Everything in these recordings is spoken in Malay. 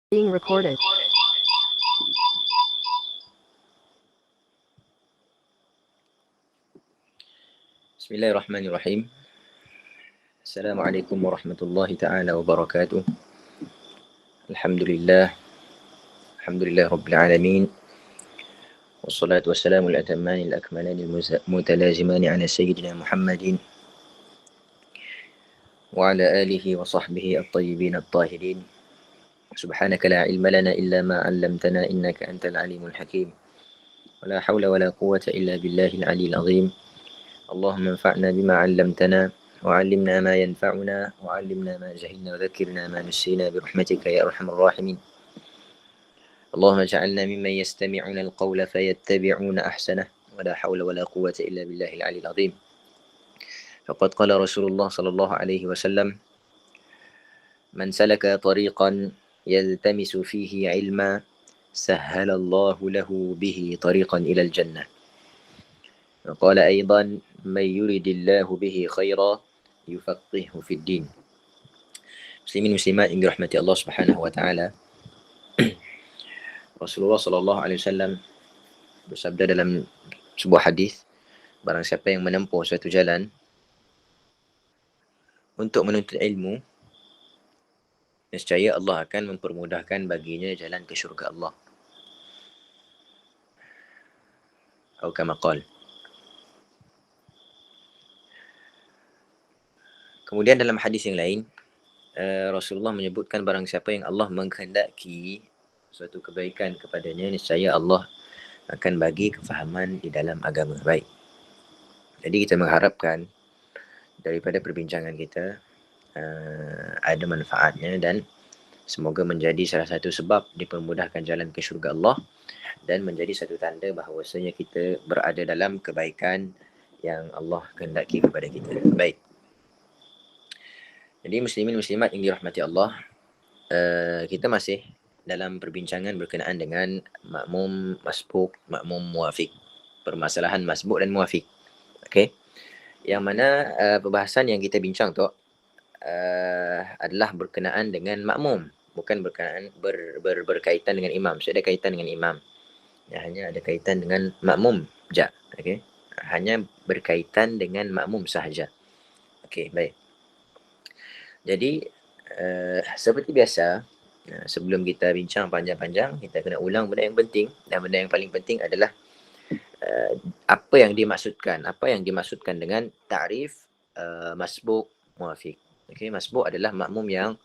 Being recorded. Bismillahirrahmanirrahim. Assalamualaikum warahmatullahi taala wabarakatuh. Alhamdulillah. Alhamdulillah rabbil alamin. Wassalatu wassalamu al-atammani al-akmalani al-mutalazimani ala sayyidina Muhammadin wa ala alihi wa sahbihi at-tayyibin at-tahirin. Subhanaka la ilma lana illa ma 'allamtana innaka antal alimul hakim. Wa la hawla wa la quwwata illa billahil aliyyil azim. Allahumma anfa'na bima 'allamtana وعلمنا ما ينفعنا وعلمنا ما جهلنا وذكرنا ما نسينا برحمتك يا أرحم الراحمين. اللهم اجعلنا ممن يستمعون القول فيتبعون أحسنه ولا حول ولا قوة إلا بالله العلي العظيم. فقد قال رسول الله صلى الله عليه وسلم: من سلك طريقا يلتمس فيه علما سهل الله له به طريقا إلى الجنة. وقال أيضا: من يرد الله به خيرا يفقهه في الدين. Muslimin muslimat yang dirahmati Allah Subhanahu wa taala. Rasulullah sallallahu alaihi wasallam bersabda dalam sebuah hadis, barang siapa yang menempuh suatu jalan untuk menuntut ilmu, nescaya Allah akan mempermudahkan baginya jalan ke syurga Allah. Atau kama qala. Kemudian dalam hadis yang lain, Rasulullah menyebutkan barang siapa yang Allah menghendaki suatu kebaikan kepadanya, niscaya Allah akan bagi kefahaman di dalam agama. Baik. Jadi kita mengharapkan daripada perbincangan kita ada manfaatnya dan semoga menjadi salah satu sebab dipermudahkan jalan ke syurga Allah dan menjadi satu tanda bahawasanya kita berada dalam kebaikan yang Allah kehendaki kepada kita. Baik. Jadi muslimin muslimat yang dirahmati Allah, kita masih dalam perbincangan berkenaan dengan makmum masbuk, makmum muwafiq. Permasalahan masbuk dan muwafiq. Okey. Yang mana perbahasan yang kita bincang tu adalah berkenaan dengan makmum, bukan berkaitan dengan imam. So, ada kaitan dengan imam. Ya, hanya ada kaitan dengan makmum je. Okey. Hanya berkaitan dengan makmum sahaja. Okey, baik. Jadi seperti biasa, sebelum kita bincang panjang-panjang, kita kena ulang benda yang penting, dan benda yang paling penting adalah apa yang dimaksudkan dengan ta'rif masbuk muwafiq. Okey, masbuk adalah makmum yang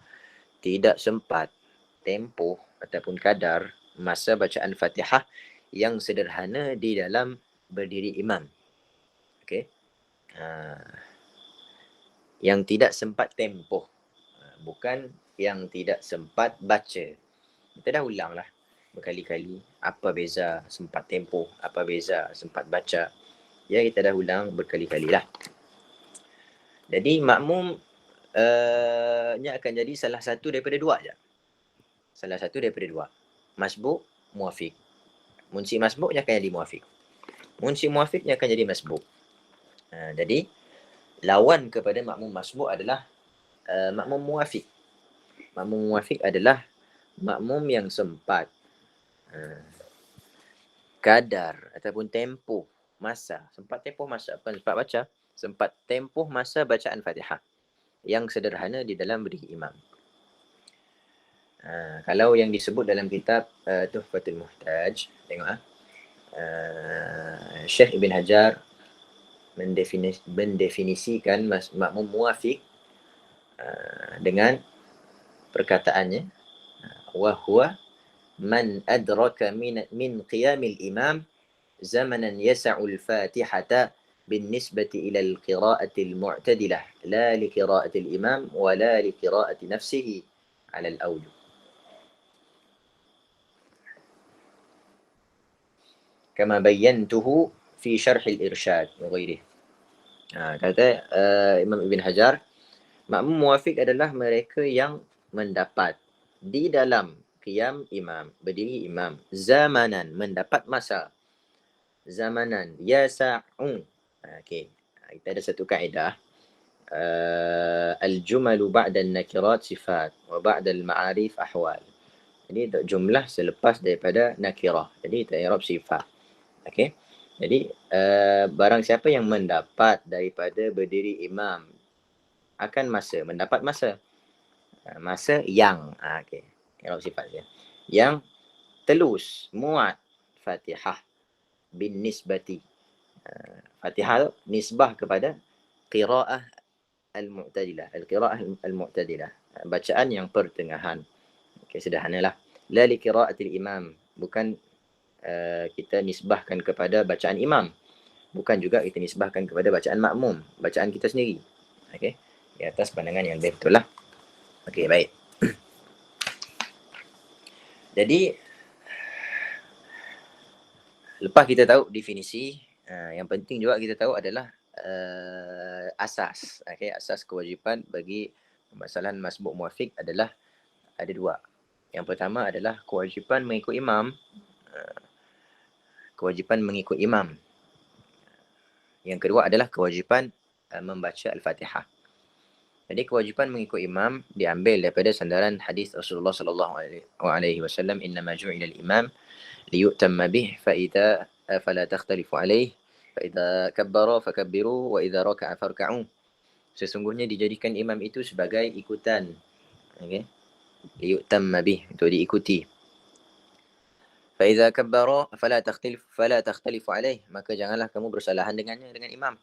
tidak sempat tempoh ataupun kadar masa bacaan Fatihah yang sederhana di dalam berdiri imam. Okey. Yang tidak sempat tempoh, bukan yang tidak sempat baca. Kita dah ulang lah berkali-kali apa beza sempat tempoh, apa beza sempat baca. Ya, kita dah ulang berkali-kali lah. Jadi makmum nya akan jadi salah satu daripada dua je. Salah satu daripada dua. Masbuk, muwafiq. Munsi masbuknya akan jadi muwafiq. Munsi muwafiqnya akan jadi masbuk. Jadi lawan kepada makmum masbuk adalah makmum muwafiq. Makmum muwafiq adalah makmum yang sempat kadar ataupun tempoh masa, bukan sempat baca, sempat tempoh masa bacaan Fatihah yang sederhana di dalam berdiri imam. Kalau yang disebut dalam kitab Tuhfatul Muhtaj, tengok Syekh Ibn Hajar mendefinisikan makmum muwafiq dengan perkataannya, wa huwa man adraka min qiyamil imam zamanan yas'ul fatihata بالنسبة إلى القراءة المعتدلة لا لقراءة الإمام ولا لقراءة نفسه على الأوجه. كما بينته في شرح الإرشاد وغيره. Kata Imam Ibn Hajar, makmum muwafiq adalah mereka yang mendapat di dalam qiyam imam, berdiri imam, zamanan, mendapat masa, zamanan, yasa'u. Okey, kita ada satu kaedah, al-jumalu ba'da an-nakirat sifat wa ba'da al-ma'arif ahwal. Jadi untuk jumlah selepas daripada nakirah. Jadi itu i'rab sifat. Okey. Jadi barang siapa yang mendapat daripada berdiri imam akan masa, mendapat masa. Masa yang okey. I'rab sifat dia. Yang telus muat Fatihah bin nisbati. Fatihah tu nisbah kepada qiraah al-mu'tadilah. Al-qiraah al-mu'tadilah. Bacaan yang pertengahan. Okey, sederhanalah. La li qiraatil imam. Bukan kita nisbahkan kepada bacaan imam. Bukan juga kita nisbahkan kepada bacaan makmum. Bacaan kita sendiri. Okey. Di atas pandangan yang lebih betul lah. Okey, baik. Jadi, lepas kita tahu definisi, yang penting juga kita tahu adalah asas. Okay, asas kewajipan bagi permasalahan masbuk muafiq adalah ada dua. Yang pertama adalah kewajipan mengikut imam. Kewajipan mengikut imam. Yang kedua adalah kewajipan membaca Al-Fatihah. Jadi kewajipan mengikut imam diambil daripada sandaran hadis Rasulullah sallallahu alaihi wasallam, innama ju'ila al-imam liyutamma bih fa idza fala takhtalifu alaihi fa idza kabbara fakabbiru wa idza raka'a farka'u. Sesungguhnya dijadikan imam itu sebagai ikutan. Okey. Liyutamma bih, untuk diikuti. Fa idza kabbara fala takhtalifu alaihi, maka janganlah kamu bersalahan dengannya, dengan imam.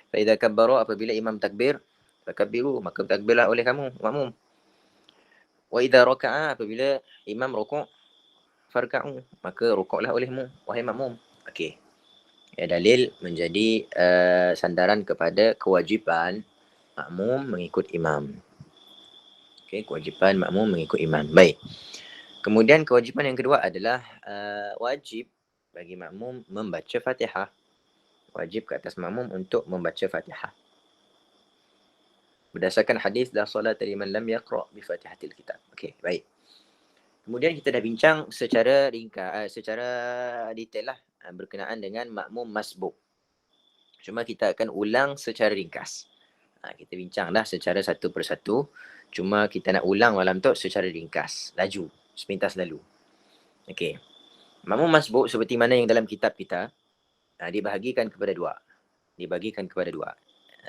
Fa idza kabbara, apabila imam takbir, fakabbiru, maka takbirlah oleh kamu makmum. Wa idza raka'a, apabila imam rukuk, farka'u, maka rukuklah olehmu wahai makmum. Okey. Ya, dalil menjadi sandaran kepada kewajipan makmum mengikut imam. Okey, kewajipan makmum mengikut imam. Baik. Kemudian kewajipan yang kedua adalah wajib bagi makmum membaca Fatihah. Wajib ke atas makmum untuk membaca Fatihah. Berdasarkan hadis la salata liman lam yaqra bi Fatihatil Kitab. Okey, baik. Kemudian kita dah bincang secara ringkas, secara detail lah berkenaan dengan makmum masbuk. Cuma kita akan ulang secara ringkas. Kita bincang dah secara satu persatu. Cuma kita nak ulang malam tu secara ringkas. Laju, sepintas lalu. Okey. Makmum masbuk seperti mana yang dalam kitab kita, dibahagikan kepada dua. Dibagikan kepada dua.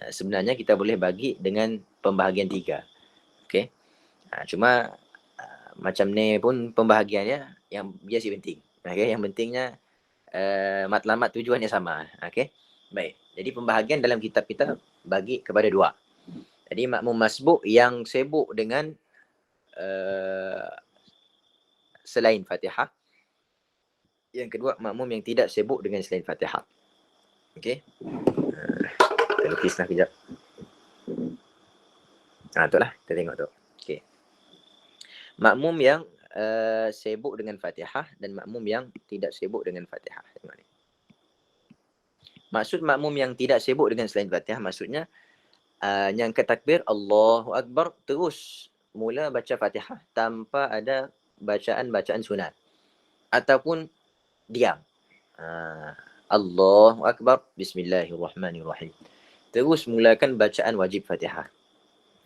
Sebenarnya kita boleh bagi dengan pembahagian tiga. Okey. Cuma macam ni pun pembahagiannya yang biasa penting. Okey, yang pentingnya matlamat tujuannya sama. Okey. Baik. Jadi pembahagian dalam kitab kita bagi kepada dua. Jadi makmum masbuk yang sibuk dengan selain Fatihah. Yang kedua, makmum yang tidak sibuk dengan selain Fatihah. Okey. Kita lukislah kejap. Itulah, kita tengok tu. Okey. Makmum yang sibuk dengan Fatihah dan makmum yang tidak sibuk dengan Fatihah. Tengok ni. Maksud makmum yang tidak sibuk dengan selain Fatihah, maksudnya nyangka takbir Allahu Akbar, terus mula baca Fatihah tanpa ada bacaan-bacaan sunat. Ataupun diam. Allahu Akbar, Bismillahirrahmanirrahim. Terus mulakan bacaan wajib Fatihah.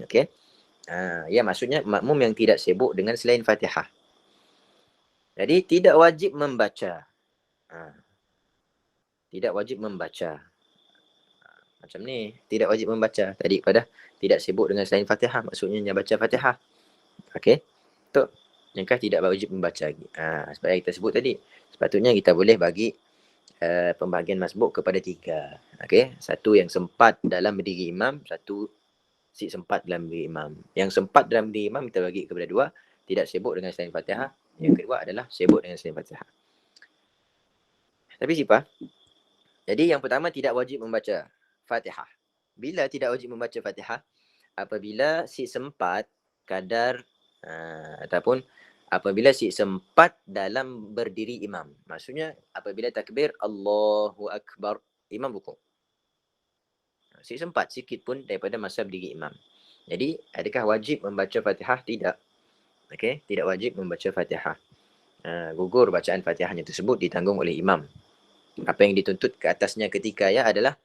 Okey. Ya, maksudnya makmum yang tidak sibuk dengan selain Fatihah. Jadi tidak wajib membaca. Tidak wajib membaca. Macam ni, tidak wajib membaca. Tadi pada tidak sibuk dengan selain Fatihah, maksudnya yang baca Fatihah. Okey. Tu yang tidak wajib membaca lagi. Sebab yang kita sebut tadi, sepatutnya kita boleh bagi pembahagian masbuk kepada tiga. Okey, satu yang sempat dalam berdiri imam, satu si sempat dalam berdiri imam. Yang sempat dalam berdiri imam kita bagi kepada dua, tidak sibuk dengan selain Fatihah. Yang kedua adalah sibuk dengan selain Fatihah. Tapi siapa? Jadi yang pertama tidak wajib membaca Fatihah. Bila tidak wajib membaca Fatihah? Apabila si sempat kadar ataupun apabila si sempat dalam berdiri imam. Maksudnya apabila takbir Allahu Akbar, imam rukuk. Si sempat sikit pun daripada masa berdiri imam. Jadi adakah wajib membaca Fatihah? Tidak. Okey, tidak wajib membaca Fatihah. Gugur bacaan Fatihahnya tersebut ditanggung oleh imam. Apa yang dituntut ke atasnya ketika adalah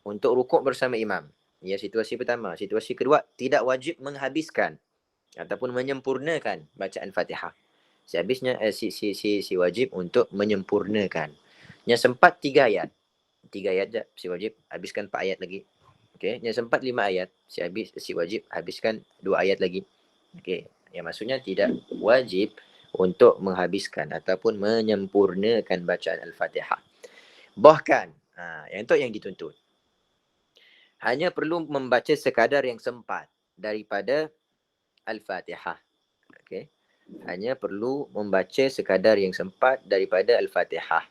untuk rukuk bersama imam. Ya, situasi pertama. Situasi kedua, tidak wajib menghabiskan ataupun menyempurnakan bacaan Fatihah. Si habisnya si wajib untuk menyempurnakan. Yang sempat 3 ayat. 3 ayat je si wajib habiskan 4 ayat lagi. Okey, yang sempat 5 ayat si wajib habiskan 2 ayat lagi. Okey, yang maksudnya tidak wajib untuk menghabiskan ataupun menyempurnakan bacaan Al-Fatihah. Bahkan, yang itu yang dituntut. Hanya perlu membaca sekadar yang sempat daripada Al-Fatihah. Okey. Hanya perlu membaca sekadar yang sempat daripada Al-Fatihah.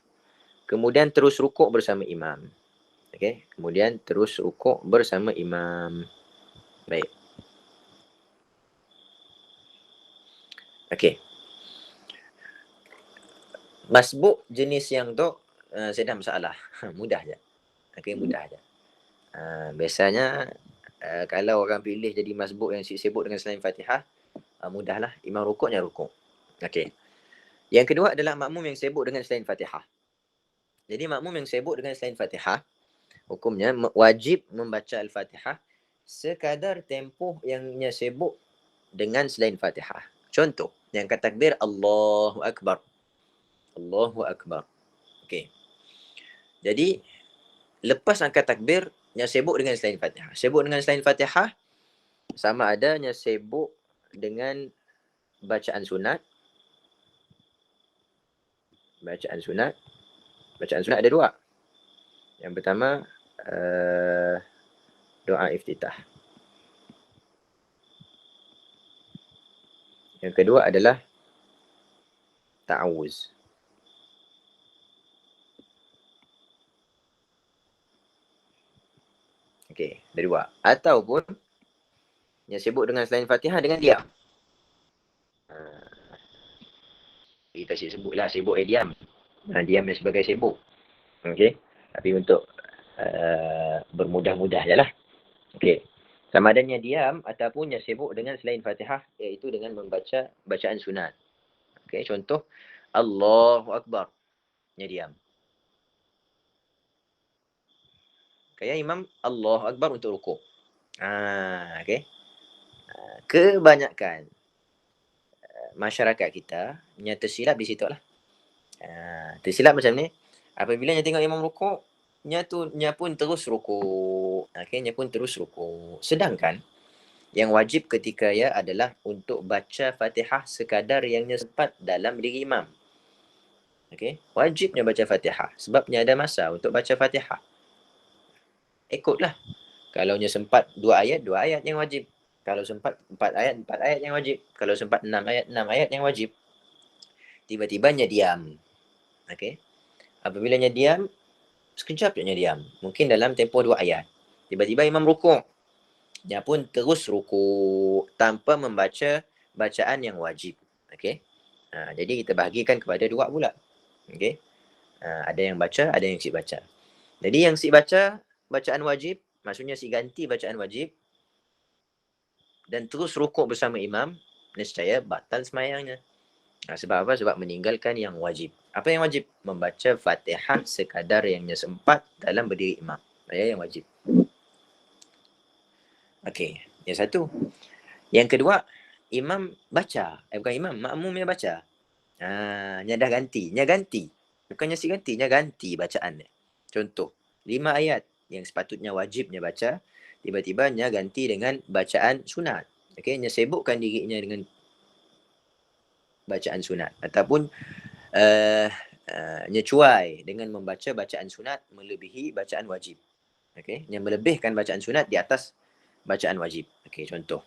Kemudian terus rukuk bersama imam. Okey. Kemudian terus rukuk bersama imam. Baik. Okey. Masbuk jenis yang tu saya dah masalah. Mudah je. Okey, mudah je. Biasanya kalau orang pilih jadi masbuk yang sibuk dengan selain Fatihah, mudahlah. Imam rukuknya rukuk. Okey. Yang kedua adalah makmum yang sibuk dengan selain Fatihah. Jadi makmum yang sibuk dengan selain Fatihah, hukumnya wajib membaca Al-Fatihah sekadar tempoh yangnya sibuk dengan selain Fatihah. Contoh, yang kata takbir Allahu Akbar. Allahu Akbar. Okey. Jadi, lepas angkat takbir, yang sibuk dengan selain Fatihah. Sibuk dengan selain Fatihah, sama adanya sibuk dengan bacaan sunat. Bacaan sunat. Bacaan sunat ada 2. Yang pertama, doa iftitah. Yang kedua adalah ta'awuz. Okey, ada 2. Ataupun yang sibuk dengan selain Fatihah dengan diam. Kita sebutlah sibuk diam. Diam sebagai sibuk. Okey. Tapi untuk bermudah-mudah je lah. Okey. Sama adanya diam ataupun yang sibuk dengan selain Fatihah, iaitu dengan membaca bacaan sunat. Okey, contoh Allahu Akbar. Nya diam. Kayak imam Allahu Akbar untuk rukuk. Okey. Kebanyakan masyarakat kita yang tersilap di situ lah. Tersilap macam ni. Apabila nya tengok imam rukuk, nya pun terus rukuk. Okey, nya pun terus rukuk. Sedangkan yang wajib ketika ya adalah untuk baca Fatihah sekadar yangnya sempat dalam diri imam. Okey, wajibnya baca Fatihah sebabnya ada masa untuk baca Fatihah. Ikutlah. Kalau nya sempat 2 ayat yang wajib. Kalau sempat 4 ayat yang wajib. Kalau sempat 6 ayat yang wajib. Tiba-tiba nya diam. Okey. Apabila nya diam, sekejap je nya diam. Mungkin dalam tempoh 2 ayat. Tiba-tiba imam rukuk. Nya pun terus rukuk tanpa membaca bacaan yang wajib. Okey. Jadi kita bahagikan kepada 2 pula. Okey. Ada yang baca, ada yang si baca. Jadi yang si baca bacaan wajib, maksudnya si ganti bacaan wajib dan terus rukuk bersama imam, nescaya batal semayangnya. Sebab apa? Sebab meninggalkan yang wajib. Apa yang wajib? Membaca Fatihah sekadar yangnya sempat dalam berdiri imam. Yang wajib. Okey, yang satu. Yang kedua, imam baca. Bukan imam, makmum yang baca. Nya dah ganti. Nya ganti. Bukannya si ganti, nya ganti bacaan dia. Contoh, 5 ayat yang sepatutnya wajibnya baca, tiba-tiba nya ganti dengan bacaan sunat. Okey, nya sibukkan dirinya dengan bacaan sunat ataupun nya cuai dengan membaca bacaan sunat melebihi bacaan wajib. Okey, nya melebihkan bacaan sunat di atas bacaan wajib. Okey, contoh.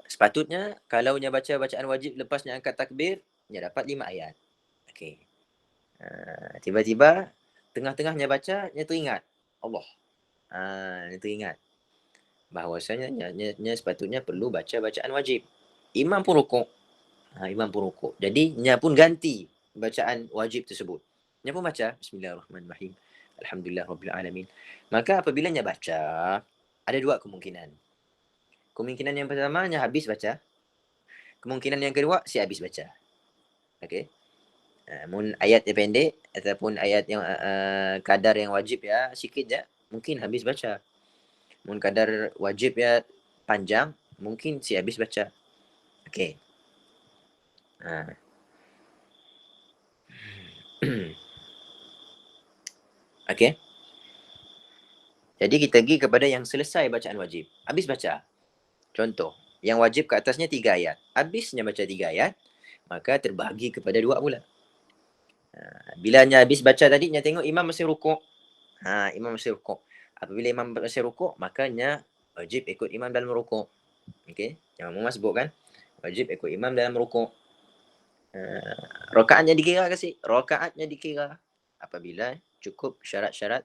Sepatutnya kalau nya baca bacaan wajib lepas nya angkat takbir, nya dapat 5 ayat. Okey. Tiba-tiba tengah-tengahnya baca, nya teringat Allah. Nya teringat bahawasanya nya sepatutnya perlu baca bacaan wajib. Imam pun rukuk. Imam pun rukuk. Jadi nya pun ganti bacaan wajib tersebut. Nya pun baca Bismillahirrahmanirrahim. Alhamdulillahirabbil alamin. Maka apabila nya baca, ada 2 kemungkinan. Kemungkinan yang pertama nya habis baca. Kemungkinan yang kedua si habis baca. Okey. Mun ayat yang pendek ataupun ayat yang kadar yang wajib ya sikit je, mungkin habis baca. Mun kadar wajib ya panjang, mungkin si habis baca. Okey. Ha. Okey. Jadi kita pergi kepada yang selesai bacaan wajib. Habis baca. Contoh, yang wajib ke atasnya 3 ayat. Habisnya baca 3 ayat, maka terbahagi kepada 2 pula. Bilanya habis baca tadi, nya tengok imam masih rukuk. Imam masih rukuk. Apabila imam masih rukuk, makanya wajib ikut imam dalam rukuk. Okey, yang makmum sebut kan? Wajib ikut imam dalam rukuk. Rakaatnya dikira ke si? Rakaatnya dikira apabila cukup syarat-syarat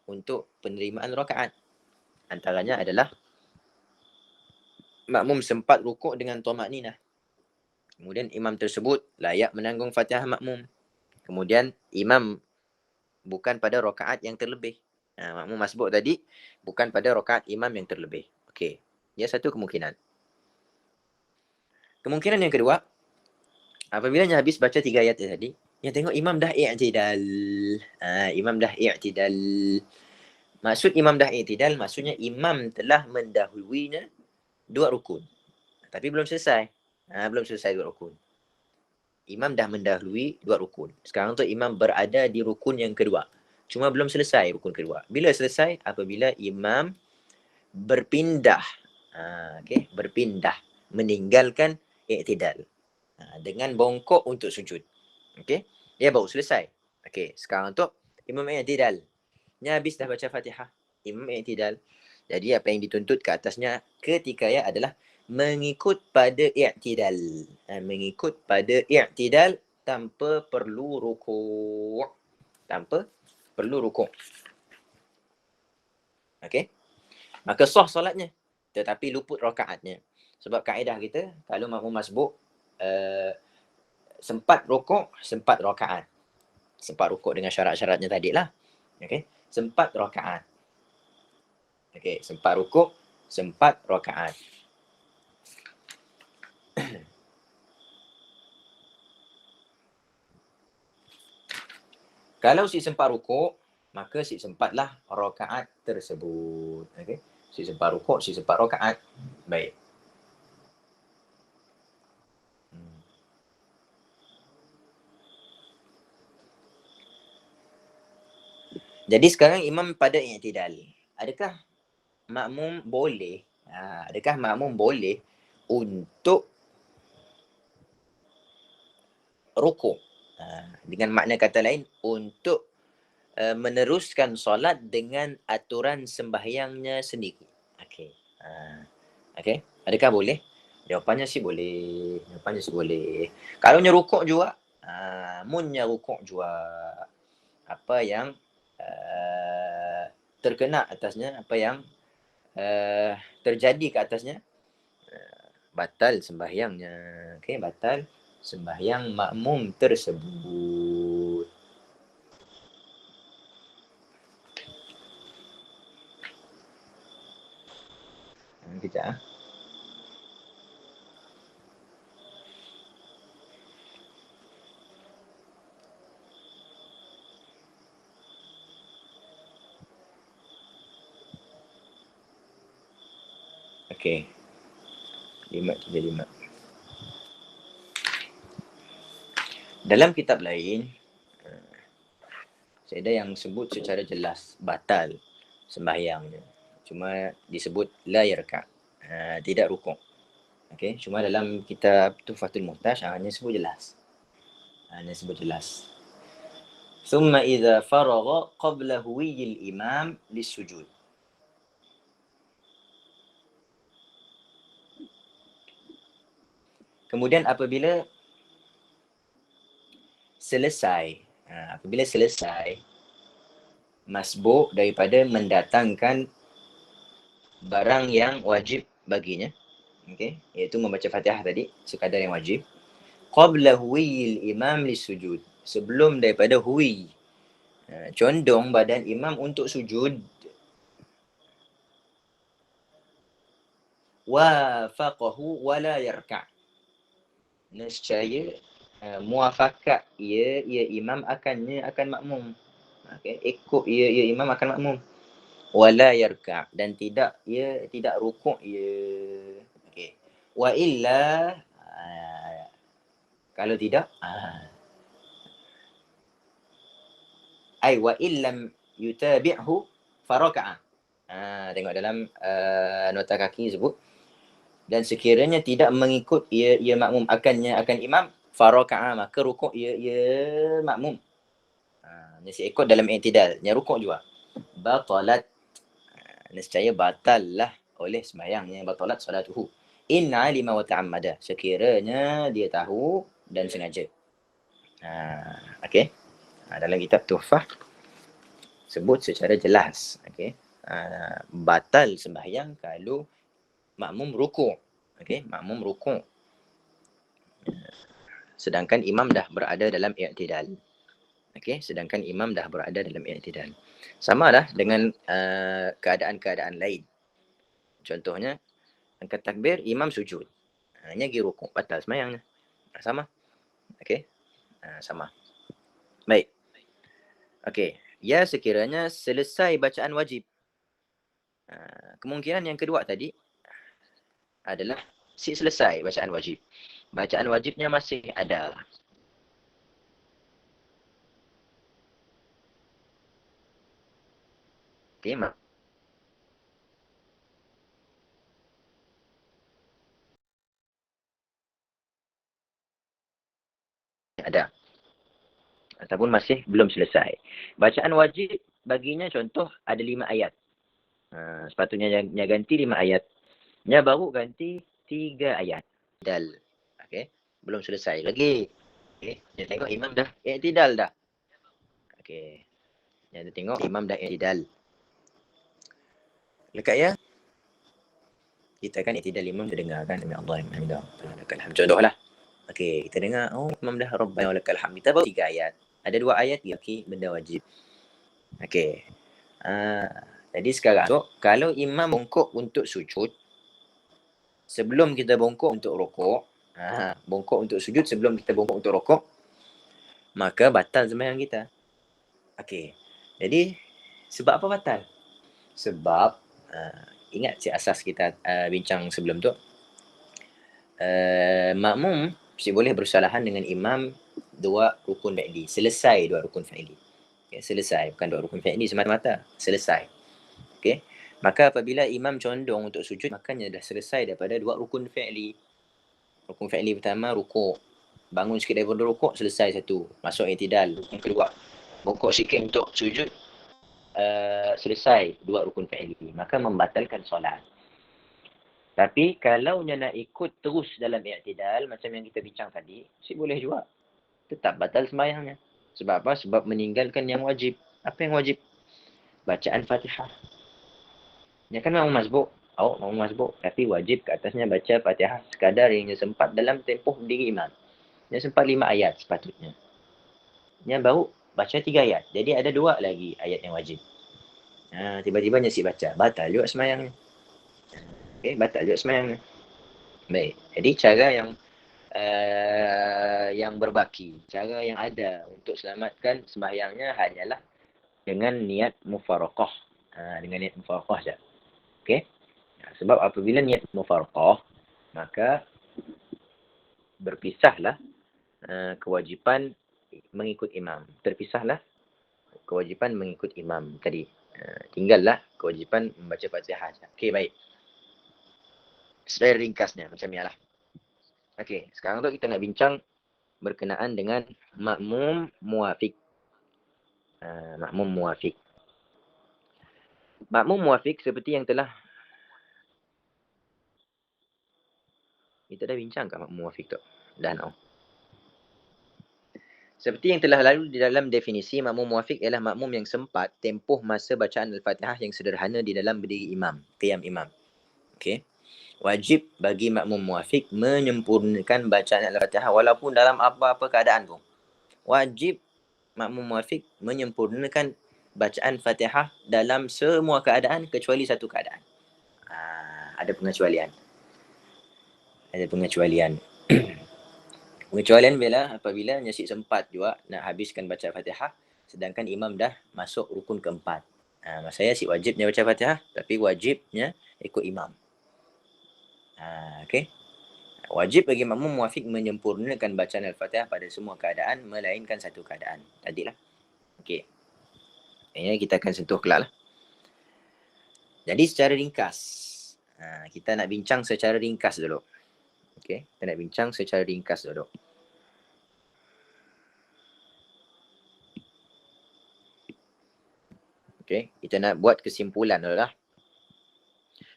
untuk penerimaan rakaat. Antaranya adalah makmum sempat rukuk dengan tumakninah. Kemudian imam tersebut layak menanggung Fatihah makmum. Kemudian imam bukan pada rakaat yang terlebih. Makmum masbuk tadi bukan pada rakaat imam yang terlebih. Okey. Dia satu kemungkinan. Kemungkinan yang kedua, apabila habis baca 3 ayat tadi, yang tengok imam dah i'tidal. Imam dah i'tidal. Maksud imam dah i'tidal, maksudnya imam telah mendahuluinya 2 rukun. Tapi belum selesai. Belum selesai 2 rukun. Imam dah mendahului 2 rukun. Sekarang tu imam berada di rukun yang kedua. Cuma belum selesai rukun kedua. Bila selesai? Apabila imam berpindah. Okay? Berpindah. Meninggalkan i'tidal. Dengan bongkok untuk sujud. Okay? Dia baru selesai. Okay, sekarang tu imam i'tidal. Nya habis dah baca Fatihah. Imam i'tidal. Jadi apa yang dituntut ke atasnya ketika ya adalah mengikut pada i'tidal. Mengikut pada i'tidal tanpa perlu rukuk. Tanpa perlu rukuk. Okey? Maka sah solatnya. Tetapi luput rakaatnya. Sebab kaedah kita, kalau makmum masbuk, sempat rukuk, sempat rakaat. Sempat rukuk dengan syarat-syaratnya tadi lah. Okey? Sempat rakaat. Okey, sempat rukuk, sempat rakaat. Kalau si sempat rukuk, maka si sempatlah rakaat tersebut. Okey. Si sempat rukuk, si sempat rakaat. Baik. Jadi sekarang imam pada i'tidal. Adakah makmum boleh? Adakah makmum boleh untuk rukuk? Dengan makna kata lain, untuk meneruskan solat dengan aturan sembahyangnya sendiri. Okey. Okey. Adakah boleh? Jawapannya sih boleh. Jawapannya sih boleh. Kalau nya rukuk juga, munnya rukuk juga, apa yang terkena atasnya, apa yang terjadi ke atasnya, batal sembahyangnya. Okey, batal sembahyang makmum tersebut. Kejap. Okey. 535. Dalam kitab lain, saya ada yang sebut secara jelas batal sembahyangnya. Cuma disebut la yarka. Tidak rukuk. Okey, cuma dalam kitab Tuhfatul Muhtaj hanya sebut jelas. Hanya sebut jelas. Thumma idza faragha qabla huwiyil imam lisujud. Kemudian apabila selesai, masbuk daripada mendatangkan barang yang wajib baginya, okey, iaitu membaca Fatihah tadi, sekadar yang wajib, qabla huwiyil imam lisujud, sebelum daripada huwi, condong badan imam untuk sujud, wafaqahu wala yarka', nescaya muafakat ia imam akan makmum. Okey, ikut ia imam akan makmum. Wala yarka', dan tidak rukuk ia. Okey. Wa illa Kalau tidak, ai wa illam yutabi'hu faraka'a. Tengok dalam nota kaki sebut, dan sekiranya tidak mengikut ia makmum akan imam, faraka'a, maka rukuk ia makmum. Nasi ikut dalam i'tidal, nya rukuk juga. Batalat, nescaya batal lah oleh sembahyangnya, batalat salatuhu. In alima wa ta'ammada, sekiranya dia tahu dan sengaja. Okey. Dalam kitab Tuhfah sebut secara jelas, okey. Batal sembahyang kalau makmum rukuk. Okey, makmum rukuk. Sedangkan imam dah berada dalam i'tidal. Okey, sedangkan imam dah berada dalam i'tidal. Sama dah dengan keadaan-keadaan lain. Contohnya, angkat takbir, imam sujud. Hanya pergi rukuk, batal sembahyangnya. Sama. Okey. Sama. Baik. Okey. Ya, sekiranya selesai bacaan wajib. Kemungkinan yang kedua tadi adalah si selesai bacaan wajib. Bacaan wajibnya masih ada. Okey, ada. Ataupun masih belum selesai. Bacaan wajib baginya contoh ada 5 ayat. Sepatutnya dia ganti 5 ayat. Dia baru ganti 3 ayat. Dal. Okey. Belum selesai lagi. Okey. Dia tengok imam dah i'tidal dah. Okey. Dia tengok imam dah i'tidal. Lekat ya. Kita kan i'tidal imam dia dengar kan, Sami Allahu liman hamidah. Lakal hamd. Contohlah. Okey, kita dengar imam dah Rabbana walakal hamd. Kita baru 3 ayat. Ada 2 ayat okey, benda wajib. Okey. Jadi sekarang kalau imam bongkok untuk sujud, sebelum kita bongkok untuk rukuk, bongkok untuk sujud sebelum kita bongkok untuk rukuk, maka batal sembahyang kita. Okey. Jadi sebab apa batal? Sebab ingat si asas kita bincang sebelum tu. Makmum mesti boleh bersalahan dengan imam 2 rukun fi'li. Selesai 2 rukun fi'li. Okay, selesai. Bukan 2 rukun fi'li semata-mata. Selesai. Okey. Maka apabila imam condong untuk sujud, makanya dah selesai daripada 2 rukun fi'li. Rukun fi'li pertama, rukuk. Bangun sikit daripada rukuk, selesai satu. Masuk i'tidal. Yang kedua, bongkok sikit untuk sujud, selesai 2 rukun fi'li. Maka membatalkan solat. Tapi kalau dia nak ikut terus dalam i'tidal, macam yang kita bincang tadi, boleh juga. Tetap batal sembahyangnya. Sebab apa? Sebab meninggalkan yang wajib. Apa yang wajib? Bacaan Fatihah. Dia kan memang masbuk. Memang masbuk. Tapi wajib ke atasnya baca Fatihah sekadar yang dia sempat dalam tempoh berdiri imam. Dia sempat 5 ayat sepatutnya. Dia baru baca 3 ayat. Jadi ada 2 lagi ayat yang wajib. Tiba-tiba dia baca. Batal juga sembahyangnya. Okay, batal juga sembahyangnya. Baik. Jadi cara yang berbaki, cara yang ada untuk selamatkan sembahyangnya hanyalah dengan niat mufaraqah. Dengan niat mufaraqah saja. Okey. Sebab apabila niat mufaraqah, maka berpisahlah kewajipan mengikut imam. Terpisahlah kewajipan mengikut imam tadi. Tinggallah kewajipan membaca Fatihah saja. Okey, baik. Secara ringkasnya macam ni lah. Okey, sekarang tu kita nak bincang berkenaan dengan makmum muafiq. Makmum muafiq. Makmum muafiq seperti yang telah kita dah bincang kat makmum muafiq tu. Dan seperti yang telah lalu di dalam definisi, makmum muafiq ialah makmum yang sempat tempoh masa bacaan Al-Fatihah yang sederhana di dalam berdiri imam, qiyam imam. Okey. Wajib bagi makmum muafiq menyempurnakan bacaan Al-Fatihah walaupun dalam apa-apa keadaan pun. Wajib makmum muafiq menyempurnakan bacaan Fatihah dalam semua keadaan kecuali satu keadaan. Ada pengecualian. Pengecualian apabila nyasyid sempat juga nak habiskan baca Fatihah sedangkan imam dah masuk rukun keempat. Maksudnya wajibnya baca Fatihah tapi wajibnya ikut imam. Okey. Wajib bagi makmum muafiq menyempurnakan bacaan Al-Fatihah pada semua keadaan melainkan satu keadaan. Tadilah. Okey. Ini kita akan sentuh kelak lah. Jadi secara ringkas, kita nak bincang secara ringkas dulu. Okey, kita nak bincang secara ringkas dulu. Okey, kita nak buat kesimpulan dulu lah.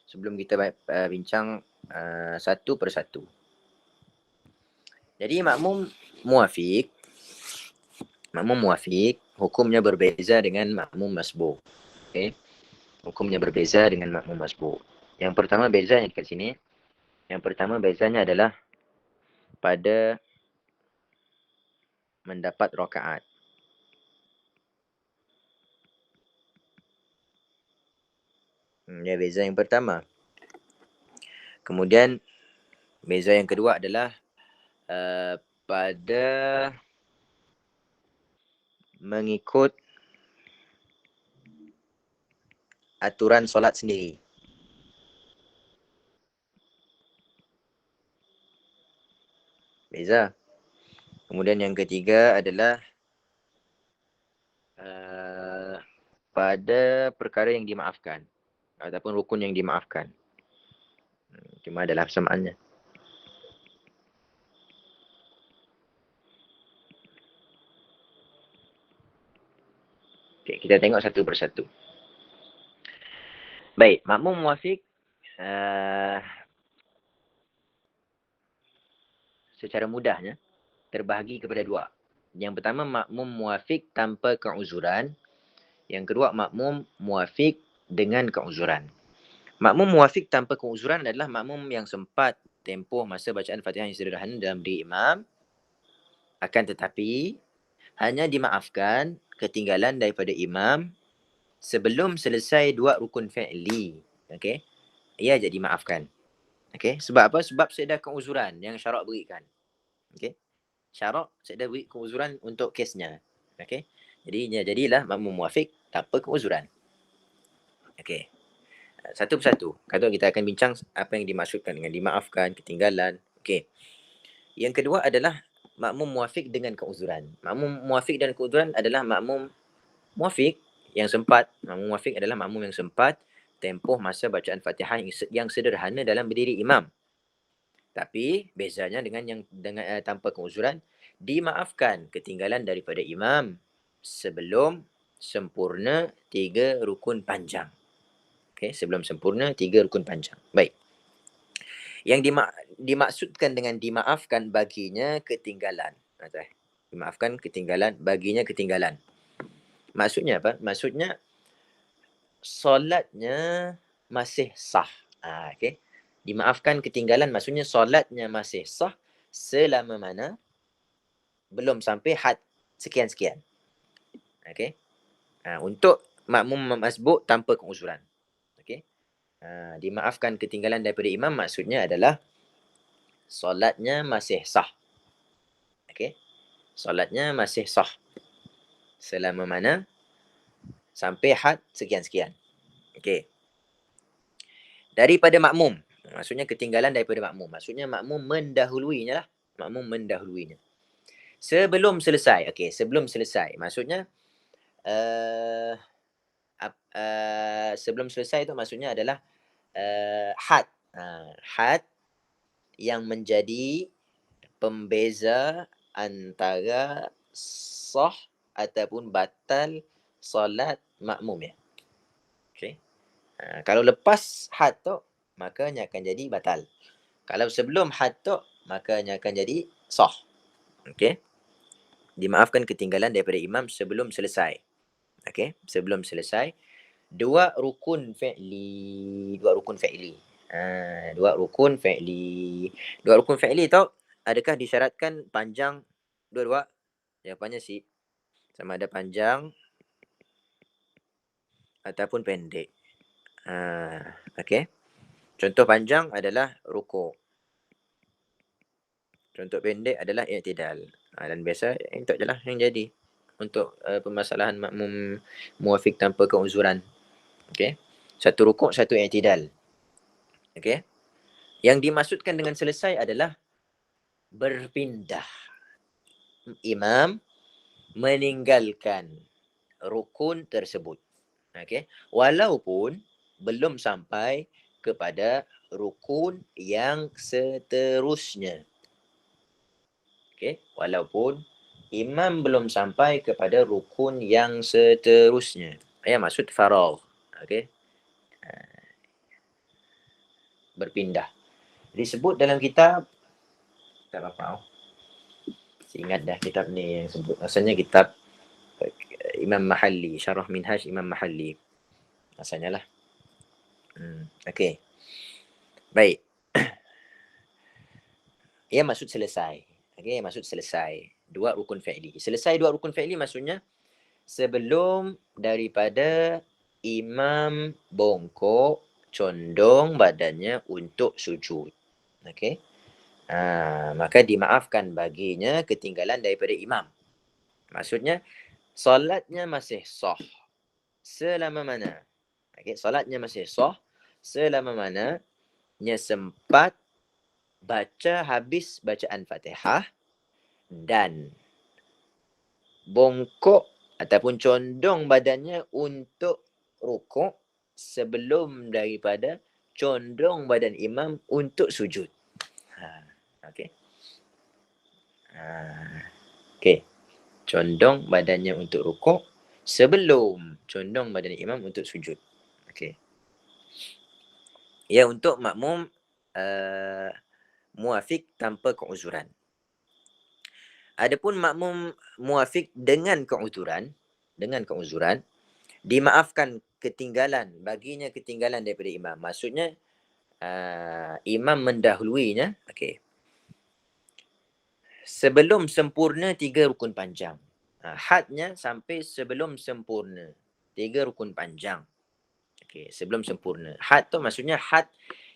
Sebelum kita bincang satu persatu. Jadi makmum muafiq hukumnya berbeza dengan makmum masbuk. Okey. Hukumnya berbeza dengan makmum masbuk. Yang pertama bezanya dekat sini, adalah pada mendapat rakaat. Ya, beza yang pertama. Kemudian beza yang kedua adalah pada mengikut aturan solat sendiri. Beza. Kemudian yang ketiga adalah pada perkara yang dimaafkan ataupun rukun yang dimaafkan. Cuma adalah persamaannya. Okay, kita tengok satu persatu. Baik, makmum muafiq secara mudahnya terbahagi kepada dua. Yang pertama makmum muafiq tanpa keuzuran. Yang kedua makmum muafiq dengan keuzuran. Makmum muafiq tanpa keuzuran adalah makmum yang sempat tempoh masa bacaan Fatihah yang sederhana dalam diri imam, akan tetapi hanya dimaafkan ketinggalan daripada imam sebelum selesai dua rukun fi'li. Okey. Ia jadi maafkan. Okey. Sebab apa? Sebab sekedar keuzuran yang syarak berikan. Okey. Syarak sekedar beri keuzuran untuk kesnya. Okey. Jadilah makmum muafiq tanpa keuzuran. Okey. Satu persatu. Kata kita akan bincang apa yang dimaksudkan dengan dimaafkan, ketinggalan. Okey. Yang kedua adalah makmum muafiq dengan keuzuran. Makmum muafiq dan keuzuran adalah makmum muafiq yang sempat. Makmum muafiq adalah makmum yang sempat tempoh masa bacaan Fatihah yang sederhana dalam berdiri imam. Tapi bezanya dengan tanpa keuzuran, dimaafkan ketinggalan daripada imam sebelum sempurna 3 rukun panjang. Okey, sebelum sempurna 3 rukun panjang. Baik. Yang dimaksudkan dengan dimaafkan baginya ketinggalan. Dimaafkan ketinggalan, baginya ketinggalan. Maksudnya apa? Maksudnya solatnya masih sah. Okey. Dimaafkan ketinggalan maksudnya solatnya masih sah selama mana belum sampai had sekian-sekian. Okey. Untuk makmum masbuk tanpa keuzuran. Okey. Dimaafkan ketinggalan daripada imam maksudnya adalah solatnya masih sah. Okey. Solatnya masih sah selama mana sampai had sekian-sekian. Okey. Daripada makmum. Maksudnya ketinggalan daripada makmum. Maksudnya makmum mendahuluinya lah. Makmum mendahuluinya. Sebelum selesai. Okey, sebelum selesai. Maksudnya sebelum selesai itu maksudnya adalah had. Had yang menjadi pembeza antara sah ataupun batal solat makmum ya. Okey. Kalau lepas had tu, makanya akan jadi batal. Kalau sebelum had tu, makanya akan jadi sah. Okey. Dimaafkan ketinggalan daripada imam sebelum selesai. Okey, sebelum selesai. Dua rukun fi'li. Dua rukun fi'li tu, adakah disyaratkan panjang dua-dua? Jawapannya si. Sama ada panjang ataupun pendek. Okey. Contoh panjang adalah rukuk. Contoh pendek adalah i'tidal. Dan biasa itu je lah yang jadi untuk permasalahan makmum muafiq tanpa keuzuran. Okey. Satu rukuk, satu i'tidal. Okey. Yang dimaksudkan dengan selesai adalah berpindah. Imam meninggalkan rukun tersebut. Okey. Walaupun belum sampai kepada rukun yang seterusnya. Okey. Walaupun imam belum sampai kepada rukun yang seterusnya. Maksud faragh. Okey. Berpindah. Disebut dalam kitab apa? Ingat dah kitab ni yang sebut. Asalnya kitab Imam Mahalli, Syarah Minhaj Imam Mahalli. Asalnya lah. Okey. Baik. Ia maksud selesai. Okey, maksud selesai. Dua rukun fi'li. Selesai dua rukun fi'li maksudnya sebelum daripada imam bongkok, condong badannya untuk sujud. Okey. Maka dimaafkan baginya ketinggalan daripada imam. Maksudnya solatnya masih sah selama mana? Okey, solatnya masih sah selama mana nya sempat baca habis bacaan Fatihah dan bongkok ataupun condong badannya untuk rukuk sebelum daripada condong badan imam untuk sujud. Okey. Okey. Condong badannya untuk rukuk sebelum condong badan imam untuk sujud. Okey. Ya, untuk makmum muafik tanpa keuzuran. Adapun makmum muafik dengan keuzuran, dimaafkan ketinggalan, baginya ketinggalan daripada imam. Maksudnya imam mendahuluinya. Okey. Sebelum sempurna 3 rukun panjang. Hadnya sampai sebelum sempurna 3 rukun panjang. Okey, sebelum sempurna. Had tu maksudnya had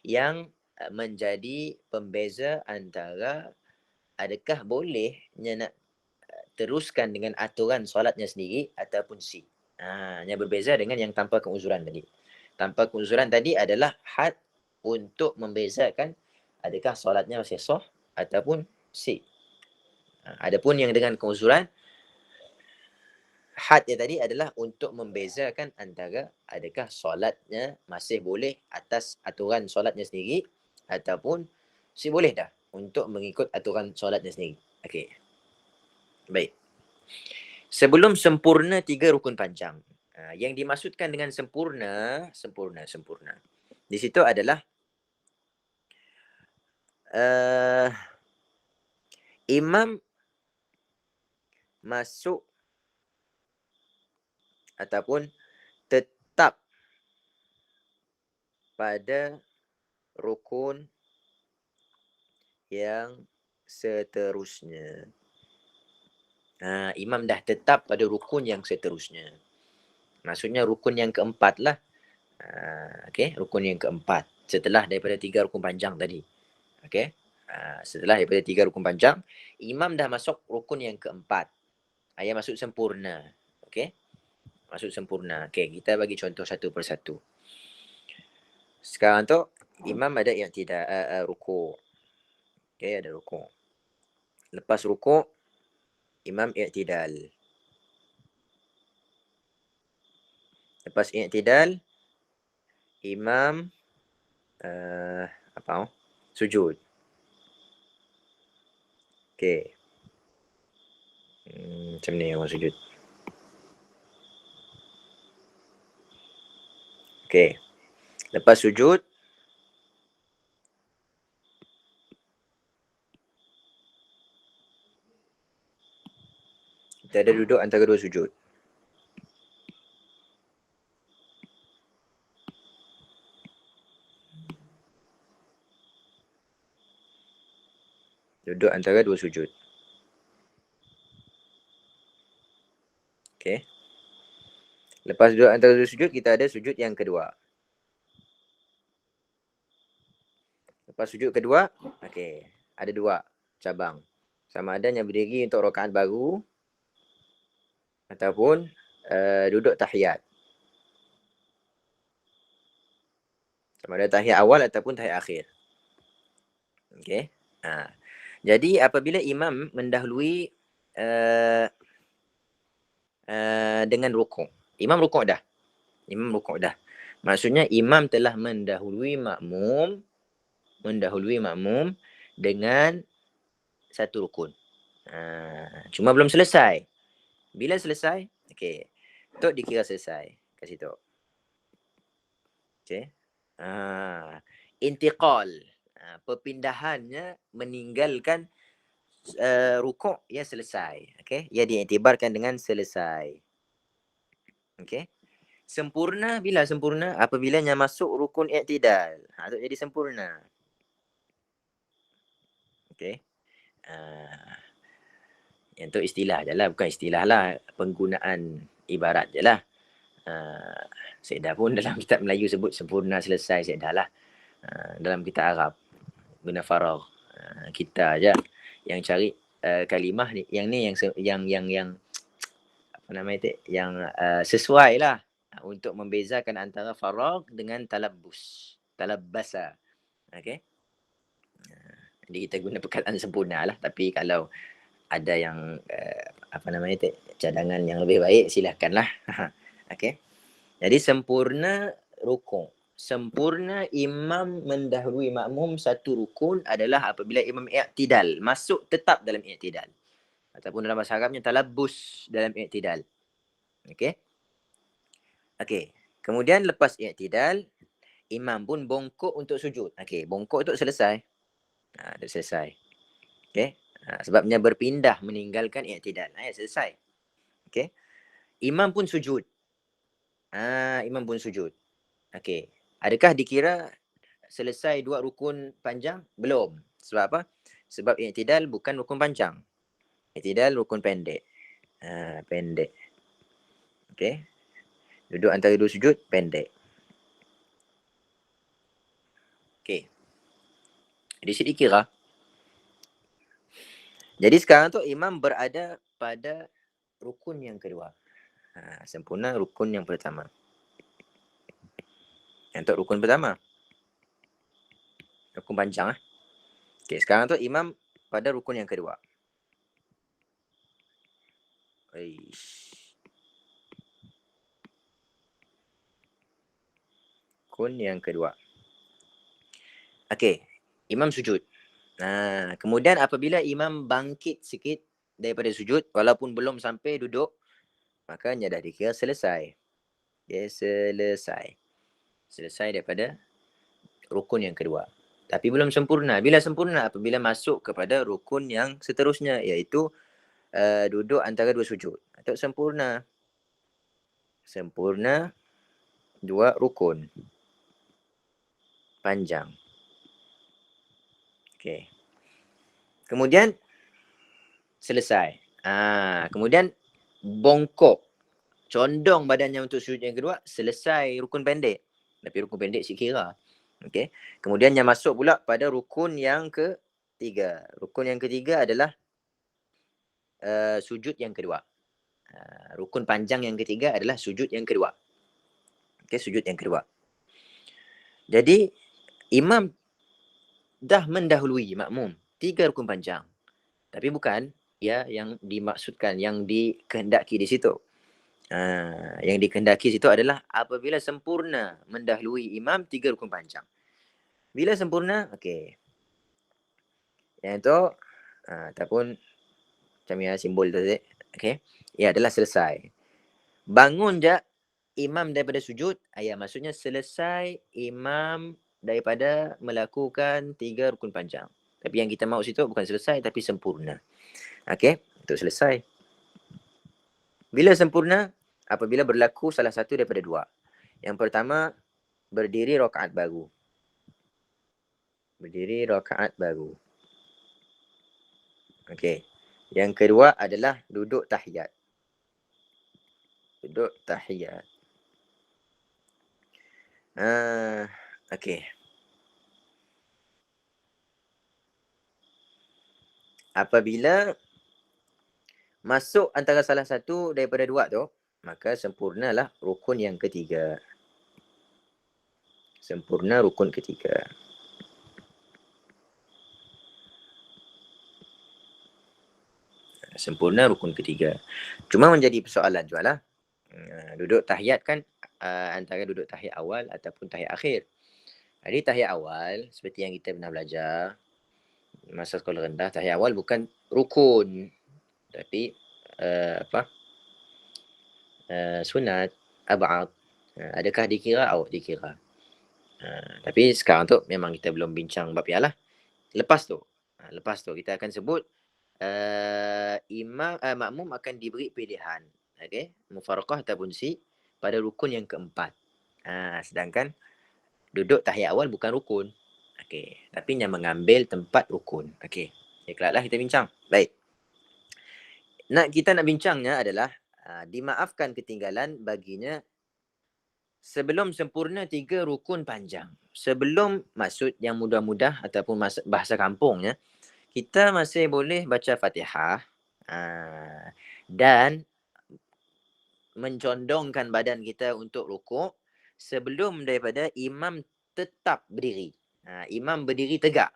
yang menjadi pembeza antara adakah bolehnya nak teruskan dengan aturan solatnya sendiri ataupun si. Yang berbeza dengan yang tanpa keuzuran tadi. Tanpa keuzuran tadi adalah had untuk membezakan adakah solatnya masih sah ataupun si. Adapun yang dengan keuzuran, had dia tadi adalah untuk membezakan antara adakah solatnya masih boleh atas aturan solatnya sendiri ataupun si boleh dah untuk mengikut aturan solatnya sendiri. Okey. Baik. Sebelum sempurna 3 rukun panjang. Yang dimaksudkan dengan sempurna. Di situ adalah imam masuk ataupun tetap pada rukun yang seterusnya. Imam dah tetap pada rukun yang seterusnya. Maksudnya rukun yang keempat lah. Okey, rukun yang keempat. Setelah daripada 3 rukun panjang tadi. Okey. Setelah daripada 3 rukun panjang, imam dah masuk rukun yang keempat. Yang maksud sempurna. Okey. Maksud sempurna. Okey, kita bagi contoh satu persatu. Sekarang tu imam ada yang tidak rukuk. Okey, ada rukuk. Lepas rukuk, imam i'tidal. Lepas i'tidal, imam sujud. Okey. Macam ni orang sujud. Okey. Lepas sujud, kita ada duduk antara dua sujud. Duduk antara dua sujud. Okey. Lepas duduk antara dua sujud, kita ada sujud yang kedua. Lepas sujud kedua, okey, ada dua cabang. Sama ada yang berdiri untuk rakaat baru ataupun duduk tahiyat. Sama ada tahiyat awal ataupun tahiyat akhir. Okey. Jadi apabila imam mendahului dengan rukuk. Imam rukuk dah. Maksudnya imam telah mendahului makmum dengan satu rukun. Cuma belum selesai. Bila selesai, okey. Tok dikira selesai. Kasih tok. Okey. Intiqal. Perpindahannya meninggalkan rukuk ia selesai. Okey. Ia diiktibarkan dengan selesai. Okey. Sempurna bila sempurna? Apabila yang masuk rukun i'tidal. Itu jadi sempurna. Okey. Yang tu istilah je lah. Bukan istilah lah. Penggunaan ibarat je lah. Saya dah pun dalam kitab Melayu sebut sempurna selesai. Saya dah lah. Dalam kitab Arab. Guna faragh. Kita aja yang cari kalimah ni. Yang ni yang apa nama itu? Yang sesuai lah. Untuk membezakan antara faragh dengan talabbus. Talabbasa. Okey. Jadi kita guna perkataan sempurna lah. Tapi kalau ada yang apa nama itu, cadangan yang lebih baik, silakanlah. Okey. Jadi sempurna rukun. Sempurna imam mendahului makmum satu rukun adalah apabila imam i'tidal. Masuk tetap dalam i'tidal. Ataupun dalam bahasa Arabnya talabbus dalam i'tidal. Okey. Okey. Kemudian lepas i'tidal, imam pun bongkok untuk sujud. Okey, bongkok untuk selesai. Dah selesai. Okey. Sebabnya berpindah meninggalkan i'tidal. Selesai. Okey. Imam pun sujud. Imam pun sujud. Okey. Adakah dikira selesai dua rukun panjang? Belum. Sebab apa? Sebab i'tidal bukan rukun panjang. I'tidal rukun pendek. Pendek. Okey. Duduk antara dua sujud, pendek. Okey. Di sini dikira. Jadi sekarang tu imam berada pada rukun yang kedua. Sempurna rukun yang pertama. Untuk rukun pertama. Rukun panjang. Okey, sekarang tu imam pada rukun yang kedua. Rukun yang kedua. Okey, imam sujud. Kemudian apabila imam bangkit sikit daripada sujud, walaupun belum sampai duduk, makanya dah dikira selesai. Selesai. Selesai daripada rukun yang kedua. Tapi belum sempurna. Bila sempurna? Apabila masuk kepada rukun yang seterusnya, iaitu duduk antara dua sujud. Atau sempurna. Sempurna dua rukun panjang. Okey. Kemudian selesai. Kemudian bongkok. Condong badannya untuk sujud yang kedua. Selesai rukun pendek. Tapi rukun pendek sikit kira. Okey. Kemudian yang masuk pula pada rukun yang ketiga. Rukun yang ketiga adalah sujud yang kedua. Rukun panjang yang ketiga adalah sujud yang kedua. Okey, sujud yang kedua. Jadi imam dah mendahului makmum 3 rukun panjang. Tapi bukan yang dimaksudkan, yang dikehendaki di situ. Yang dikehendaki situ adalah apabila sempurna mendahului imam 3 rukun panjang. Bila sempurna, okey. Yang itu ataupun macam ya simbol tu tadi, okey. Ia adalah selesai. Bangun je imam daripada sujud, maksudnya selesai imam daripada melakukan 3 rukun panjang. Tapi yang kita mahu situ bukan selesai tapi sempurna. Okey, untuk selesai. Bila sempurna? Apabila berlaku salah satu daripada dua. Yang pertama, berdiri rakaat baru. Berdiri rakaat baru. Okey. Yang kedua adalah duduk tahiyat. Duduk tahiyat. Okey. Apabila masuk antara salah satu daripada dua tu, maka sempurnalah rukun yang ketiga. Sempurna rukun ketiga. Sempurna rukun ketiga. Cuma menjadi persoalan jugalah. Duduk tahiyat kan antara duduk tahiyat awal ataupun tahiyat akhir. Jadi tahiyat awal seperti yang kita pernah belajar masa sekolah rendah, tahiyat awal bukan rukun tapi sunat, ab'ad. Adakah dikira? Dikira. Tapi sekarang tu memang kita belum bincang bab yang lah. Lepas tu kita akan sebut makmum akan diberi pilihan, okey, mufaraqah ataupun si pada rukun yang keempat. Sedangkan duduk tahiyat awal bukan rukun. Okey, tapi yang mengambil tempat rukun. Okey. Kelaklah kita bincang. Baik. Kita nak bincangnya adalah dimaafkan ketinggalan baginya sebelum sempurna 3 rukun panjang. Sebelum maksud yang mudah-mudah ataupun bahasa kampungnya, kita masih boleh baca Fatihah dan mencondongkan badan kita untuk rukuk sebelum daripada imam tetap berdiri. Imam berdiri tegak.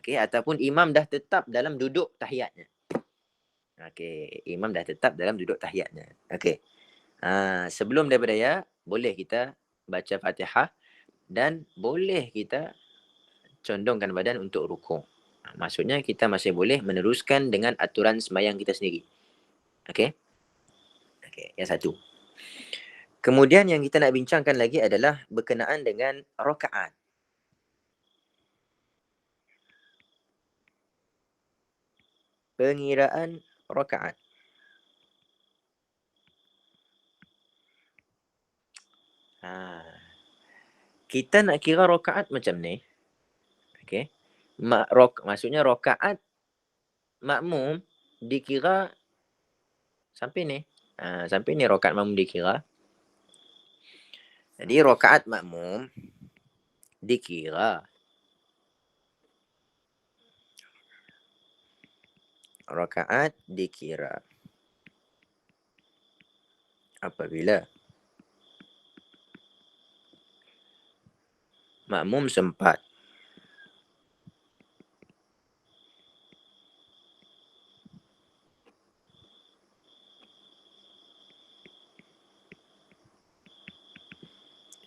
Okey, ataupun imam dah tetap dalam duduk tahiyatnya. Okey, imam dah tetap dalam duduk tahiyatnya. Okey. Sebelum daripada boleh kita baca Fatihah dan boleh kita condongkan badan untuk rukuk. Maksudnya kita masih boleh meneruskan dengan aturan sembahyang kita sendiri. Okey. Okey, yang satu. Kemudian yang kita nak bincangkan lagi adalah berkenaan dengan rakaat. Pengiraan rakaat. Kita nak kira rakaat macam ni. Okey. Maksudnya rakaat makmum dikira sampai ni. Sampai ni rakaat makmum dikira. Jadi rakaat makmum dikira apabila makmum sempat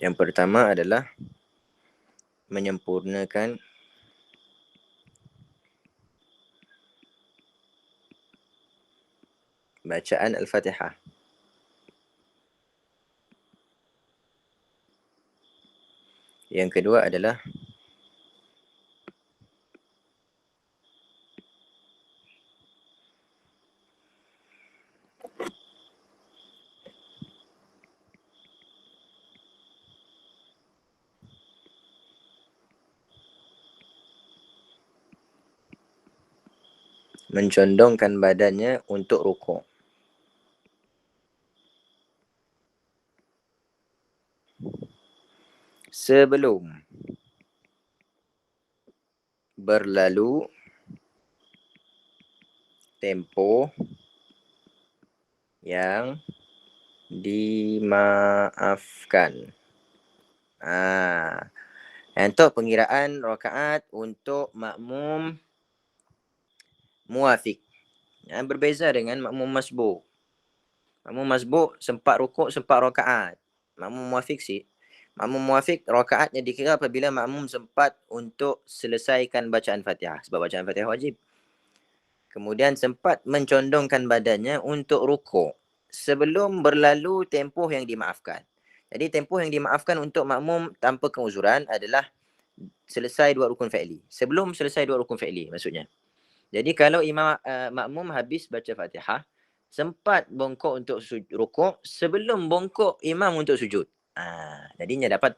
yang pertama adalah menyempurnakan bacaan Al-Fatihah. Yang kedua adalah mencondongkan badannya untuk rukuk. Sebelum berlalu tempoh yang dimaafkan. Untuk pengiraan rakaat untuk makmum muafiq. Berbeza dengan makmum masbuk. Makmum masbuk sempat rukuk, sempat rakaat. Makmum muafiq rakaatnya dikira apabila makmum sempat untuk selesaikan bacaan Fatihah. Sebab bacaan Fatihah wajib. Kemudian sempat mencondongkan badannya untuk rukuk sebelum berlalu tempoh yang dimaafkan. Jadi tempoh yang dimaafkan untuk makmum tanpa keuzuran adalah selesai 2 rukun fi'li. Sebelum selesai 2 rukun fi'li maksudnya. Jadi kalau makmum habis baca Fatihah, sempat bongkok untuk rukuk sebelum bongkok imam untuk sujud. Jadinya dapat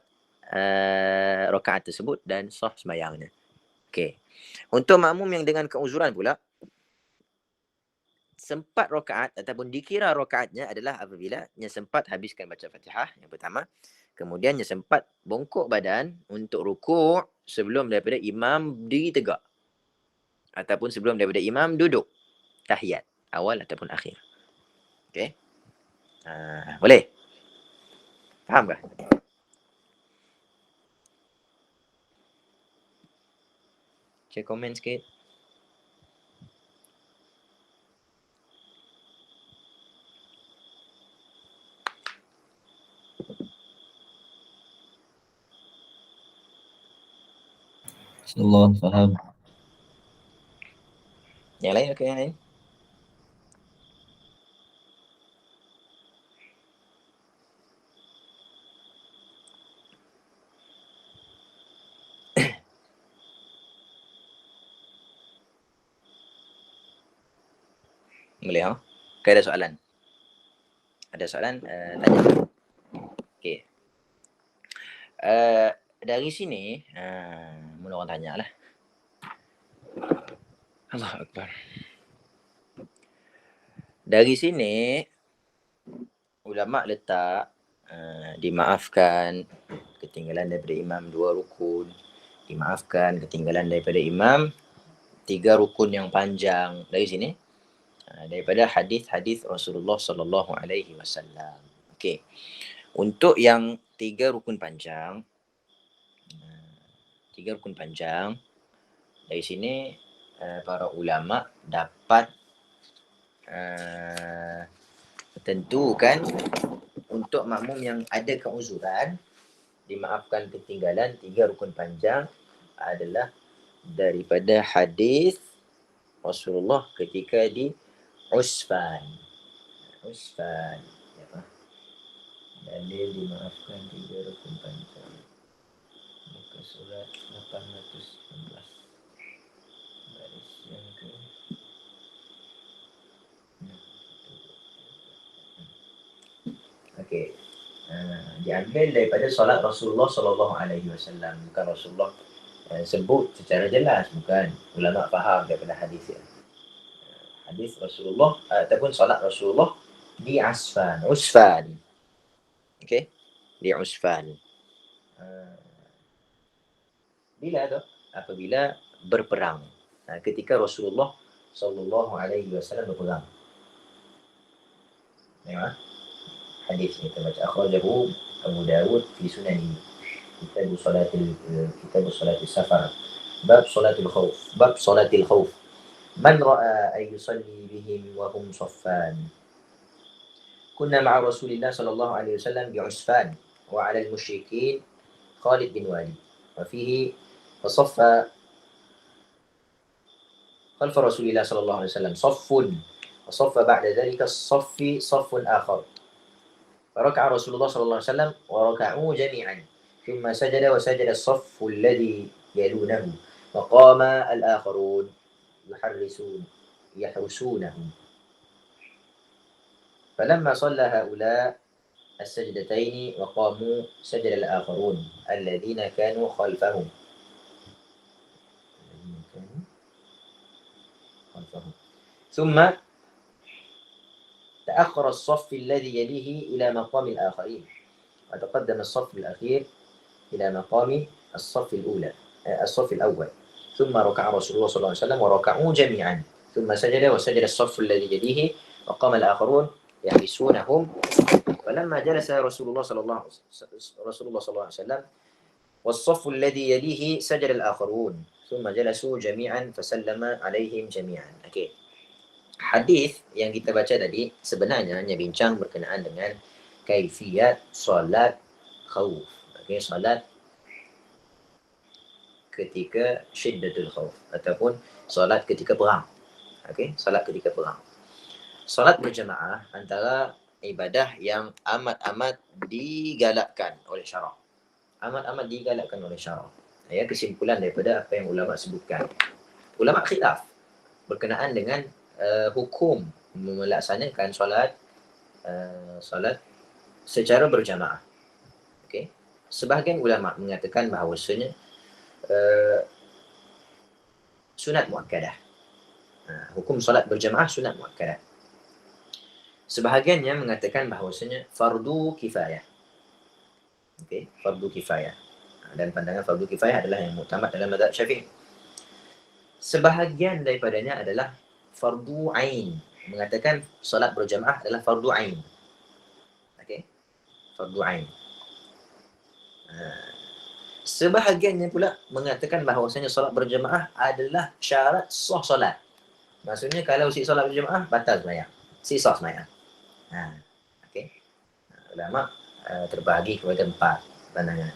rakaat tersebut dan sah sembahyangnya. Okey. Untuk makmum yang dengan keuzuran pula, sempat rakaat ataupun dikira rakaatnya adalah apabila sempat habiskan baca Fatihah yang pertama, kemudian sempat bongkok badan untuk rukuk sebelum daripada imam diri tegak. Ataupun sebelum daripada imam duduk tahiyat awal ataupun akhir. Okey. Boleh? Faham ke? Cik komen sikit. Allah faham. Yang lain, okey, yang lain. Boleh, ha? Okay, ada soalan. Ada soalan, tanya. Okey. Dari sini, mula orang tanya lah. Allahu Akbar. Dari sini, ulama letak dimaafkan ketinggalan daripada imam 2 rukun, dimaafkan ketinggalan daripada imam 3 rukun yang panjang. Dari sini, daripada hadis-hadis Rasulullah sallallahu alaihi wasallam. Okey. Untuk yang 3 rukun panjang, 3 rukun panjang, dari sini para ulama dapat tentukan untuk makmum yang ada keuzuran dimaafkan ketinggalan 3 rukun panjang adalah daripada hadis Rasulullah ketika di Usfan. Usfan. Ya, dalil dimaafkan 3 rukun panjang. Muka surat 811. Baris yang ke Okey. Diambil daripada solat Rasulullah sallallahu alaihi wasallam. Bukan Rasulullah sebut secara jelas, bukan. Ulama faham daripada hadis ya. Hadis Rasulullah ataupun solat Rasulullah di Asfan, Usfan. Okey. Di Usfan. Bila tu? Apabila berperang. Ketika Rasulullah sallallahu alaihi wasallam berperang. Tengok. Hadis ni kita baca akhrajahu Abu Dawud fi sunanihi. Kitab salatil safar. Bab salatil khauf. Bab salatil khauf. Man ra'a ay yusalli bihim wa hum saffan. Kunna ma'a Rasulillah sallallahu alaihi wasallam bi Usfan wa 'ala al-musyrikin Khalid bin Walid. Wa fihi فصف خلف رسول الله صلى الله عليه وسلم صف وصف بعد ذلك الصف صف آخر فركع رسول الله صلى الله عليه وسلم وركعوا جميعا ثم سجد وسجد الصف الذي يلونه وقام الآخرون يحرسونه فلما صلى هؤلاء السجدتين وقاموا سجد الآخرون الذين كانوا خلفهم ثم تأخر الصف الذي يليه إلى مقام الآخرين وتقدم الصف الأخير إلى مقام الصف الأول ثم ركع رسول الله صلى الله عليه وسلم وركعوا جميعا ثم سجد وسجد الصف الذي يليه وقام الآخرون يحبسونهم فلما جلس رسول الله صلى الله عليه وسلم والصف الذي يليه سجد الآخرون ثم جلسوا جميعا فسلم عليهم جميعا. Okay. Hadis yang kita baca tadi sebenarnya hanya bincang berkenaan dengan kaifiyat solat khauf. Okay, solat ketika syiddatul khauf ataupun solat ketika perang. Okay, solat ketika perang. Solat berjemaah antara ibadah yang amat-amat digalakkan oleh syarak. Amat-amat digalakkan oleh syarak. Ya, kesimpulan daripada apa yang ulama sebutkan. Ulama khilaf berkenaan dengan hukum melaksanakan solat secara berjamaah. Okey. Sebahagian ulama mengatakan bahawasanya sunat muakkadah. Hukum solat berjamaah sunat muakkadah. Sebahagiannya mengatakan bahawasanya fardu kifayah. Okey, fardu kifayah. Dan pandangan fardu kifayah adalah yang muktamad dalam mazhab Syafi'i. Sebahagian daripadanya adalah fardu ain, mengatakan solat berjamaah adalah fardu ain. Okey. Fardu ain. Sebahagiannya pula mengatakan bahawasanya solat berjamaah adalah syarat sah solat. Maksudnya kalau si solat berjamaah batal sembahyang. Si sah sembahyang. Okey. Ulama terbahagi kepada 4 pandangan.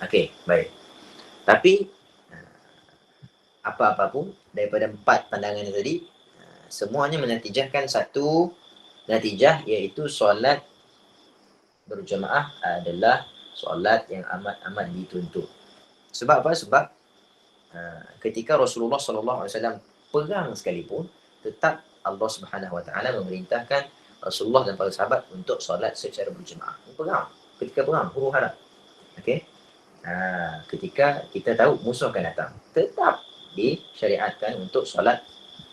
Okey, baik. Tapi apa-apa pun daripada 4 pandangan tadi, semuanya menatijahkan satu natijah, iaitu solat berjemaah adalah solat yang amat-amat dituntut. Sebab apa? Sebab ketika Rasulullah SAW perang sekalipun, tetap Allah Subhanahu Wa Taala memerintahkan Rasulullah dan para sahabat untuk solat secara berjemaah. Perang, ketika perang, huru hara. Okey. Ketika kita tahu musuh akan datang, tetap disyariatkan untuk solat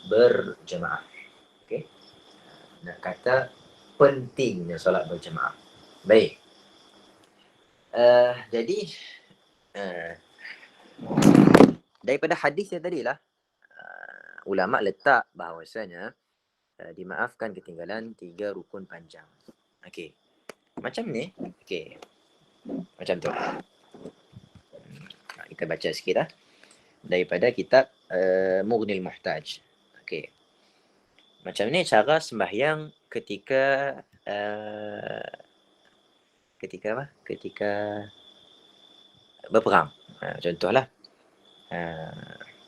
berjemaah. Okey. Nak kata pentingnya solat berjemaah. Baik. Jadi daripada hadis yang tadilah, ulama letak bahawasanya dimaafkan ketinggalan 3 rukun panjang. Okey. Macam ni. Okey. Macam tu. Kita baca sikit lah. Daripada kitab Mughnil Muhtaj. Okey. Macam ni cara sembahyang ketika apa? Ketika berperang. Contohlah.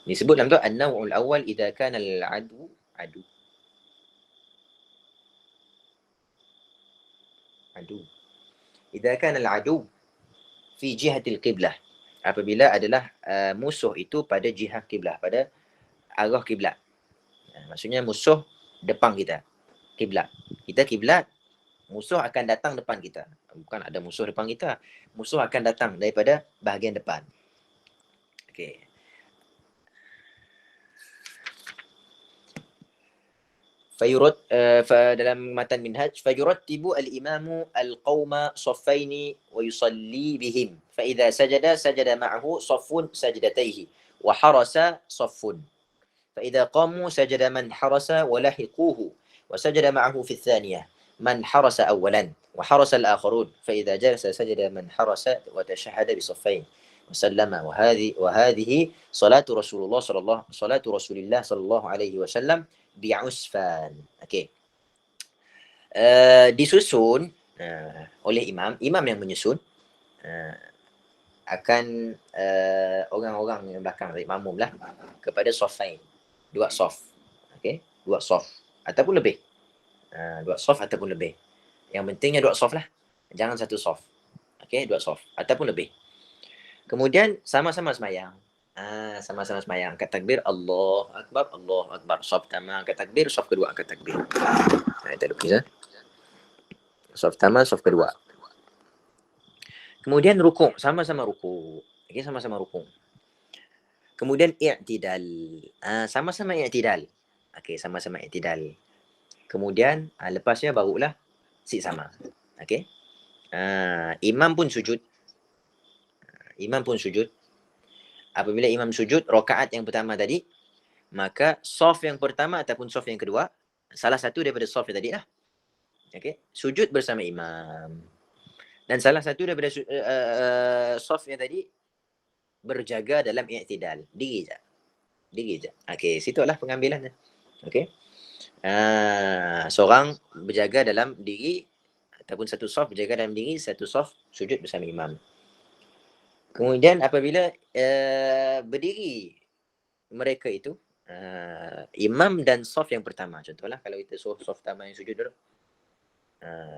Disebut dalam tu an-naw'ul awwal idza kana al-adu idza kana al-adu fi jihatil qiblah, apabila adalah musuh itu pada jihad kiblah, pada arah kiblat. Maksudnya musuh depan kita, kiblat. Kita kiblat, musuh akan datang depan kita. Bukan ada musuh depan kita, musuh akan datang daripada bahagian depan. Okey. dalam matan minhaj, fayurattibu al-imamu al-qawma saffaini wa yusalli bihim, fa idza sajada ma'ahu saffun sajdatayhi wa harasa saffun, fa idza qamu sajada man harasa wa lahiquhu wa sajada ma'ahu fi thaniyah man harasa awwalan wa harasa al-akharun, fa idza jalasa sajada man harasa wa tashahhada bi saffain wa sallama, wa hadhihi salatu Rasulillah sallallahu alaihi wasallam bi'usfan. Okey. Disusun oleh imam yang menyusun akan orang-orang yang belakang dari makmum lah, kepada saffain, 2 saf. Okey, 2 saf ataupun lebih. 2 saf ataupun lebih. Yang pentingnya 2 saf lah. Jangan 1 saf. Okey, 2 saf ataupun lebih. Kemudian sama-sama sembahyang. Sama-sama sembahyang, angkat takbir, Allahu Akbar, saf pertama angkat takbir, saf kedua angkat takbir. Kita lukis ya. Saf pertama, saf kedua. Kemudian rukuk, sama-sama rukuk. Okey, sama-sama rukuk. Kemudian i'tidal. Sama-sama i'tidal. Okey, sama-sama i'tidal. Kemudian lepasnya barulah sama. Okey. Imam pun sujud. Apabila imam sujud rakaat yang pertama tadi, maka saf yang pertama ataupun saf yang kedua, salah satu daripada saf yang tadi lah, okey, sujud bersama imam. Dan salah satu daripada saf yang tadi berjaga dalam i'tidal, diri je. Okey, situlah pengambilannya. Okey. Seorang berjaga dalam diri, ataupun satu saf berjaga dalam diri, satu saf sujud bersama imam. Kemudian apabila berdiri mereka itu, imam dan saf yang pertama, contohlah kalau kita suruh saf pertama yang sujud dulu,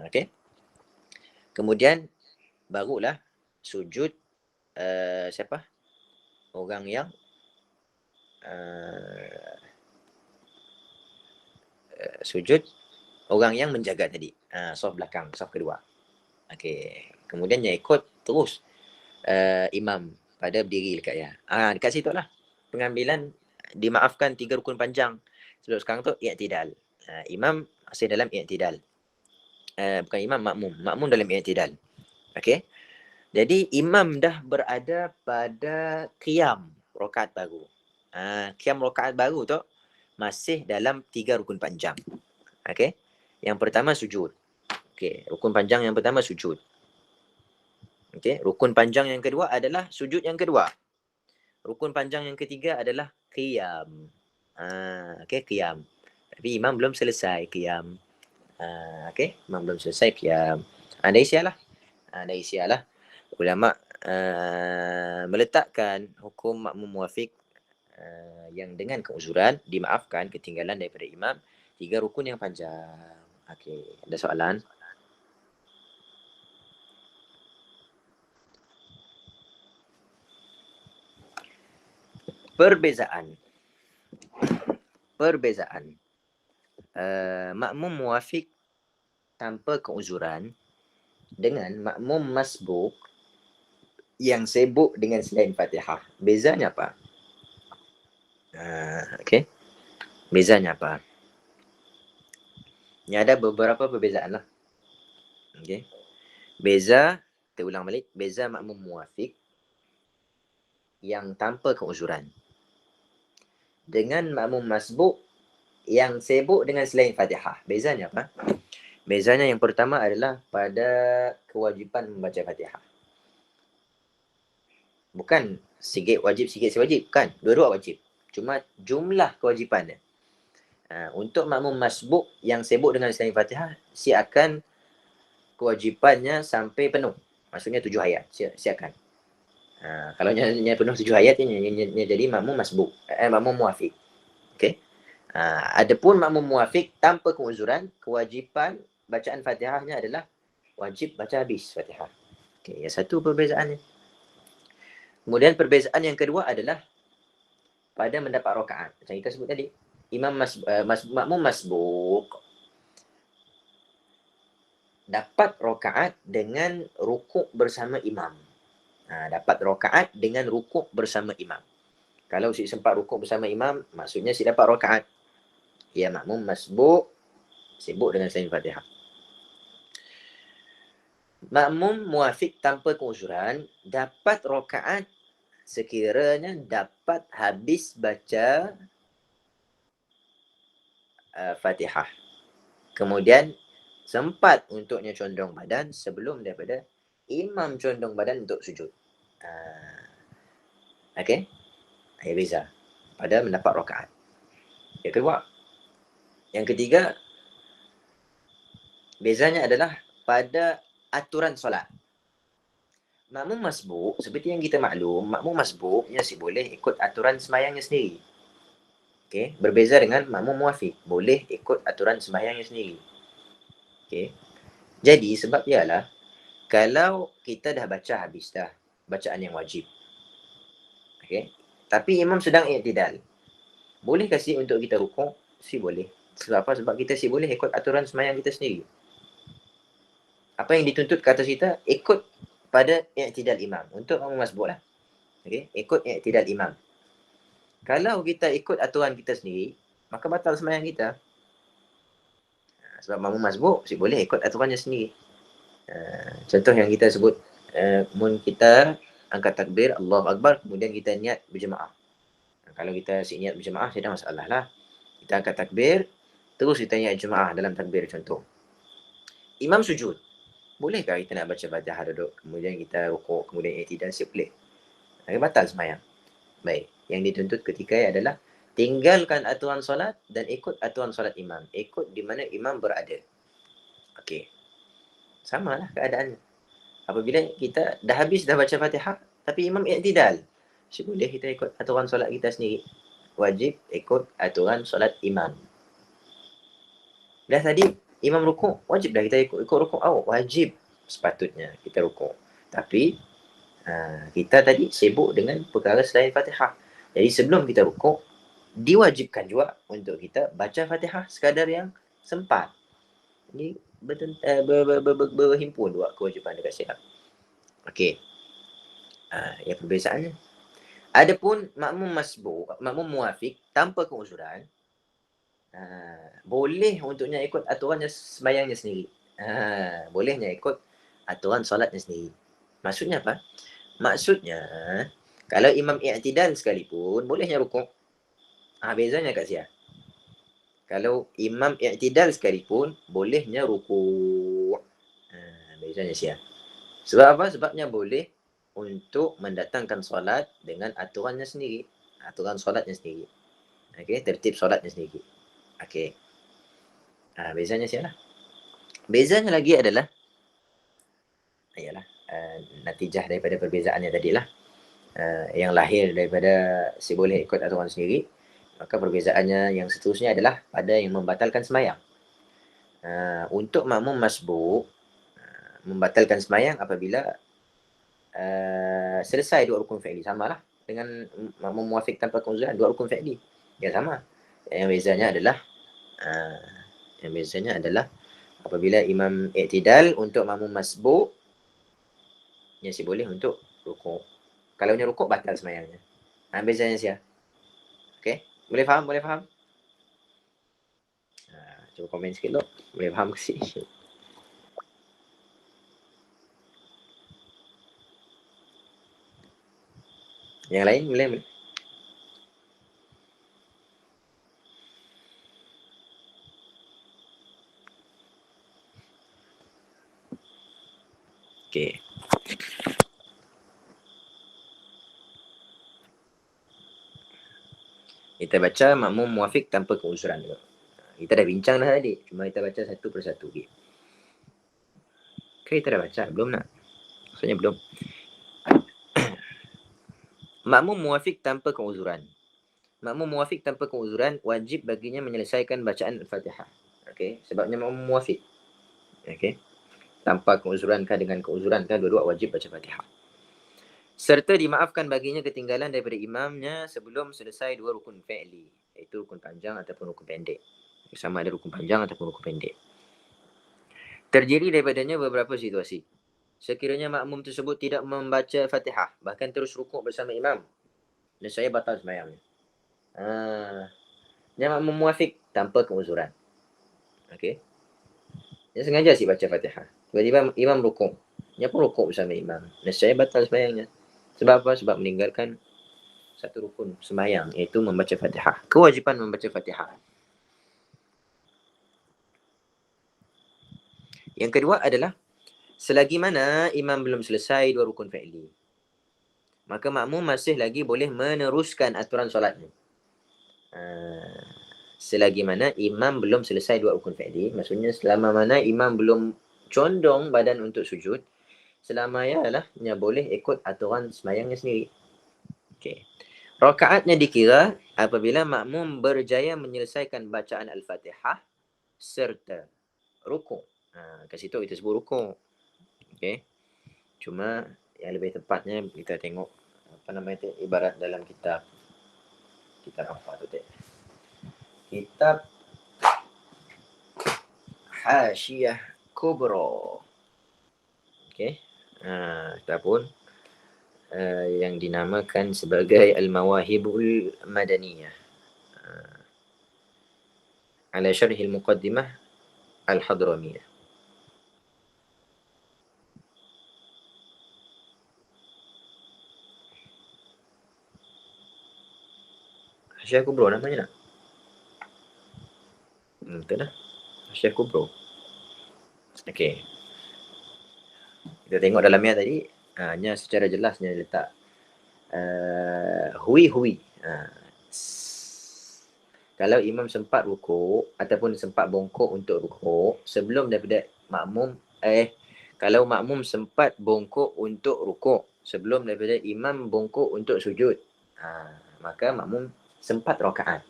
okey, kemudian barulah sujud siapa? Orang yang sujud orang yang menjaga tadi, saf belakang, saf kedua. Okey, kemudian yang ikut terus imam pada berdiri dekat ya. Dekat situ lah pengambilan dimaafkan 3 rukun panjang. Sebab sekarang tu i'tidal. Imam masih dalam i'tidal. Bukan imam, makmum dalam i'tidal. Okey. Jadi imam dah berada pada qiyam rakaat baru. Qiyam rakaat baru tu masih dalam 3 rukun panjang. Okey. Yang pertama sujud. Okey, rukun panjang yang pertama sujud. Okey, rukun panjang yang kedua adalah sujud yang kedua. Rukun panjang yang ketiga adalah qiyam. Okey, qiyam. Tapi imam belum selesai qiyam. Okey, imam belum selesai qiyam. Dah isialah. Ulama meletakkan hukum makmum muafiq yang dengan keuzuran dimaafkan ketinggalan daripada imam 3 rukun yang panjang. Okey, ada soalan? Perbezaan. Makmum muafiq tanpa keuzuran dengan makmum masbuk yang sibuk dengan selain Fatihah. Bezanya apa? Okey. Bezanya apa? Ini ada beberapa perbezaan lah. Okey. Beza, kita ulang balik. Beza makmum muafiq yang tanpa keuzuran dengan makmum masbuk yang sibuk dengan selain Fatihah. Bezanya apa? Bezanya yang pertama adalah pada kewajipan membaca Fatihah. Bukan sikit wajib, sikit si wajib. Bukan. Dua-dua wajib. Cuma jumlah kewajipannya. Untuk makmum masbuk yang sibuk dengan selain Fatihah, siapkan kewajipannya sampai penuh. Maksudnya 7 ayat. Siapkan. Kalau nya penuh 7 ayat, nya jadi makmum masbuk. Makmum muafiq. Okey. Adapun makmum muafiq tanpa keuzuran, kewajipan bacaan Fatihahnya adalah wajib baca habis Fatihah. Okey, yang satu perbezaannya. Kemudian perbezaan yang kedua adalah pada mendapat rakaat. Macam kita sebut tadi, makmum masbuk dapat rakaat dengan rukuk bersama imam. Dapat rakaat dengan rukuk bersama imam. Kalau si sempat rukuk bersama imam, maksudnya si dapat rakaat. Ya, makmum masbuk sibuk dengan selain Fatihah. Makmum muafiq tanpa keuzuran dapat rakaat sekiranya dapat habis baca Fatihah. Kemudian sempat untuknya condong badan sebelum daripada imam condong badan untuk sujud. Okey? Ia beza pada mendapat rakaat. Yang kedua. Yang ketiga, bezanya adalah pada aturan solat. Makmum masbuk, seperti yang kita maklum, makmum masbuk masih boleh ikut aturan sembahyangnya sendiri. Okey, berbeza dengan makmum muafiq, boleh ikut aturan sembahyangnya sendiri. Okey. Jadi sebab ialah kalau kita dah baca habis dah bacaan yang wajib. Okey. Tapi imam sedang i'tidal. Boleh kasih untuk kita rukuk? Si boleh. Sebab apa? Sebab kita si boleh ikut aturan sembahyang kita sendiri. Apa yang dituntut ke atas kita? Ikut pada i'tidal imam. Untuk makmum masbuk lah. Okey, ikut i'tidal imam. Kalau kita ikut aturan kita sendiri, maka batal sembahyang kita. Sebab makmum masbuk si boleh ikut aturannya sendiri. Contoh yang kita sebut, mun kita angkat takbir, Allahu Akbar, kemudian kita niat berjemaah. Kalau kita si niat berjemaah, tidak masalah lah. Kita angkat takbir, terus kita niat jemaah dalam takbir contoh. Imam sujud. Bolehkah kita nak baca Fatihah duduk, kemudian kita rukuk, kemudian i'tidal, siap boleh. Batal sembahyang. Baik, yang dituntut ketika adalah tinggalkan aturan solat dan ikut aturan solat imam. Ikut di mana imam berada. Okey. Samalah keadaannya. Apabila kita dah habis dah baca Fatihah, tapi imam i'tidal, boleh kita ikut aturan solat kita sendiri. Wajib ikut aturan solat imam. Dah tadi imam rukuk, wajib dah kita ikut rukuk. Wajib sepatutnya kita rukuk. Tapi kita tadi sibuk dengan perkara selain Fatihah. Jadi sebelum kita rukuk, diwajibkan juga untuk kita baca Fatihah sekadar yang sempat. Ini berhimpun dua kewajipan dekat siap. Okey. Yang perbezaannya. Adapun makmum masbuk, makmum muafiq tanpa keuzuran, boleh untuknya ikut aturannya sembahyangnya sendiri. Bolehnya ikut aturan solatnya sendiri. Maksudnya apa? Maksudnya, kalau imam i'tidal sekalipun, bolehnya rukuk. Bezanya kat siapa? Kalau imam i'tidal sekalipun, bolehnya rukuk. Bezanya siapa? Sebab apa? Sebabnya boleh untuk mendatangkan solat dengan aturannya sendiri. Aturan solatnya sendiri. Okey, tertib solatnya sendiri. Okey. Bezanya siapa? Bezanya lagi adalah, natijah daripada perbezaannya tadilah. yang lahir daripada si boleh ikut aturan sendiri, maka perbezaannya yang seterusnya adalah pada yang membatalkan semayang. Untuk makmum masbuk, membatalkan semayang apabila selesai dua rukun fi'li, samalah dengan makmum muwafiq tanpa keuzran, dua rukun fi'li ya sama. Yang bezanya adalah apabila imam i'tidal untuk makmum masbuk, si boleh untuk rukuk. Kalau nya rukuk batal semayangnya. Bezanya sia. Okey, boleh faham? Boleh faham? Cuba komen sikit dulu. Boleh faham ke si? Yang lain boleh? Okey. Kita baca makmum muwafiq tanpa keuzuran juga. Kita dah bincang dah tadi. Cuma kita baca satu persatu. Okay, kita dah baca. Belum nak? Maksudnya belum. Makmum muwafiq tanpa keuzuran. Makmum muwafiq tanpa keuzuran wajib baginya menyelesaikan bacaan Al-Fatihah. Okey, sebabnya makmum muwafiq. Okey. Tanpa keuzuran kah dengan keuzuran kah, dua-dua wajib baca Fatihah. Serta dimaafkan baginya ketinggalan daripada imamnya sebelum selesai dua rukun fi'li, iaitu rukun panjang ataupun rukun pendek. Sama ada rukun panjang ataupun rukun pendek. Terdiri daripadanya beberapa situasi. Sekiranya makmum tersebut tidak membaca Fatihah, bahkan terus rukuk bersama imam, nescaya batal sembahyangnya. Yang makmum muwafiq tanpa keuzuran. Okey. Dia sengaja si baca Fatihah. Tiba-tiba imam rukuk. Dia pun rukuk bersama imam. Nescaya batal sembahyangnya. Sebab apa? Sebab meninggalkan satu rukun sembahyang, iaitu membaca Fatihah. Kewajipan membaca Fatihah. Yang kedua adalah selagi mana imam belum selesai dua rukun fi'li, maka makmum masih lagi boleh meneruskan aturan solatnya. Selagi mana imam belum selesai dua rukun fi'li, maksudnya selama mana imam belum condong badan untuk sujud, selama ialah dia boleh ikut aturan sembahyangnya sendiri. Okey. Rakaatnya dikira apabila makmum berjaya menyelesaikan bacaan Al-Fatihah serta rukuk. Kat situ kita sebut rukuk. Okey. Cuma yang lebih tepatnya kita tengok apa namanya tu, ibarat dalam kitab apa tu teh? Kitab Hasyiah Kubra. Okey. Ataupun yang dinamakan sebagai Al-Mawahibul Madaniyah. Ala syarhil Muqaddimah Al-Hadramiyah. Hasyiah Kubra namanya tak? Betul dah. Hasyiah Kubra. Okey. Kita tengok dalamnya tadi, hanya secara jelasnya letak hui. Kalau imam sempat rukuk ataupun sempat bongkok untuk rukuk sebelum daripada makmum, kalau makmum sempat bongkok untuk rukuk sebelum daripada imam bongkok untuk sujud, maka makmum sempat rakaat.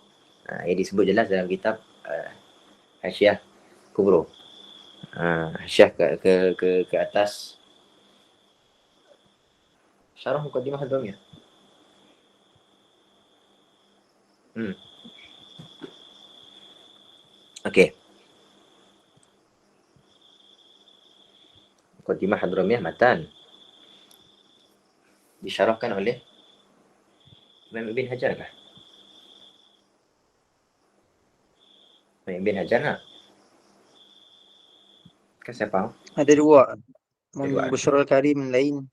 Yang disebut jelas dalam kitab Hasyiah Kubra. Hasyiah ke atas Syarah Muqaddimah Hadramiyah. Okey. Muqaddimah Hadramiyah matan disyarahkan oleh Imam Ibn Hajar kah? Imam Ibn Hajar nak? Kan siapa? Ada dua. Ada dua. Bushrul Karim lain.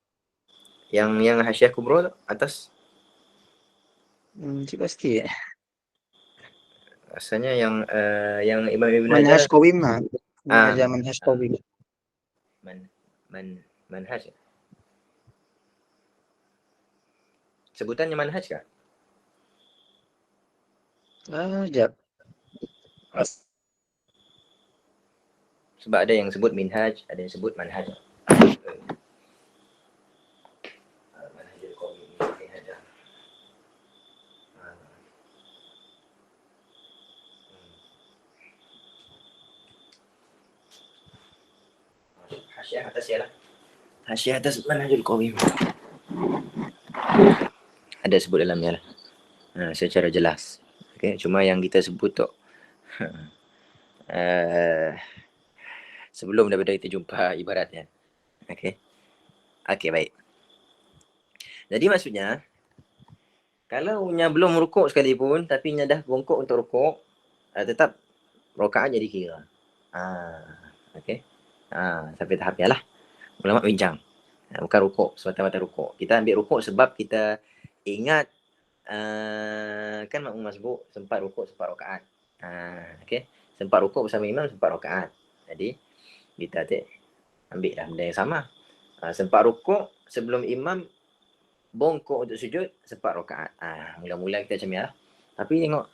Yang Hasyiah Kubra tu atas. Cuba sikit. Rasanya yang Imam Ibn Manhaj Hajar. Qawim lah. Manhaj Qawim. Manhaj. Sebutannya manhaj kah? Sekejap. Sebab ada yang sebut minhaj, ada yang sebut manhaj. Hasyiah atas ya lah. Hasyiah atas Manhajul Qawim. Ada sebut dalamnya lah. Secara jelas. Okay. Cuma yang kita sebut tu sebelum daripada kita jumpa ibaratnya. Okay. Okay, baik. Jadi maksudnya, kalau nya belum rukuk sekalipun, tapi nya dah bongkok untuk rukuk, tetap rakaat jadi kira. Okay. Sampai tahapnya lah. Ulama bincang. Bukan rukuk, semata-mata rukuk. Kita ambil rukuk sebab kita ingat kan makmum masbuk sempat rukuk sempat rakaat. Okay. Sempat rukuk bersama imam sempat rakaat. Jadi kita ambil dah benda yang sama. Sempat rukuk sebelum imam bongkok untuk sujud sempat rakaat. Mula-mula kita macam ni lah. Tapi tengok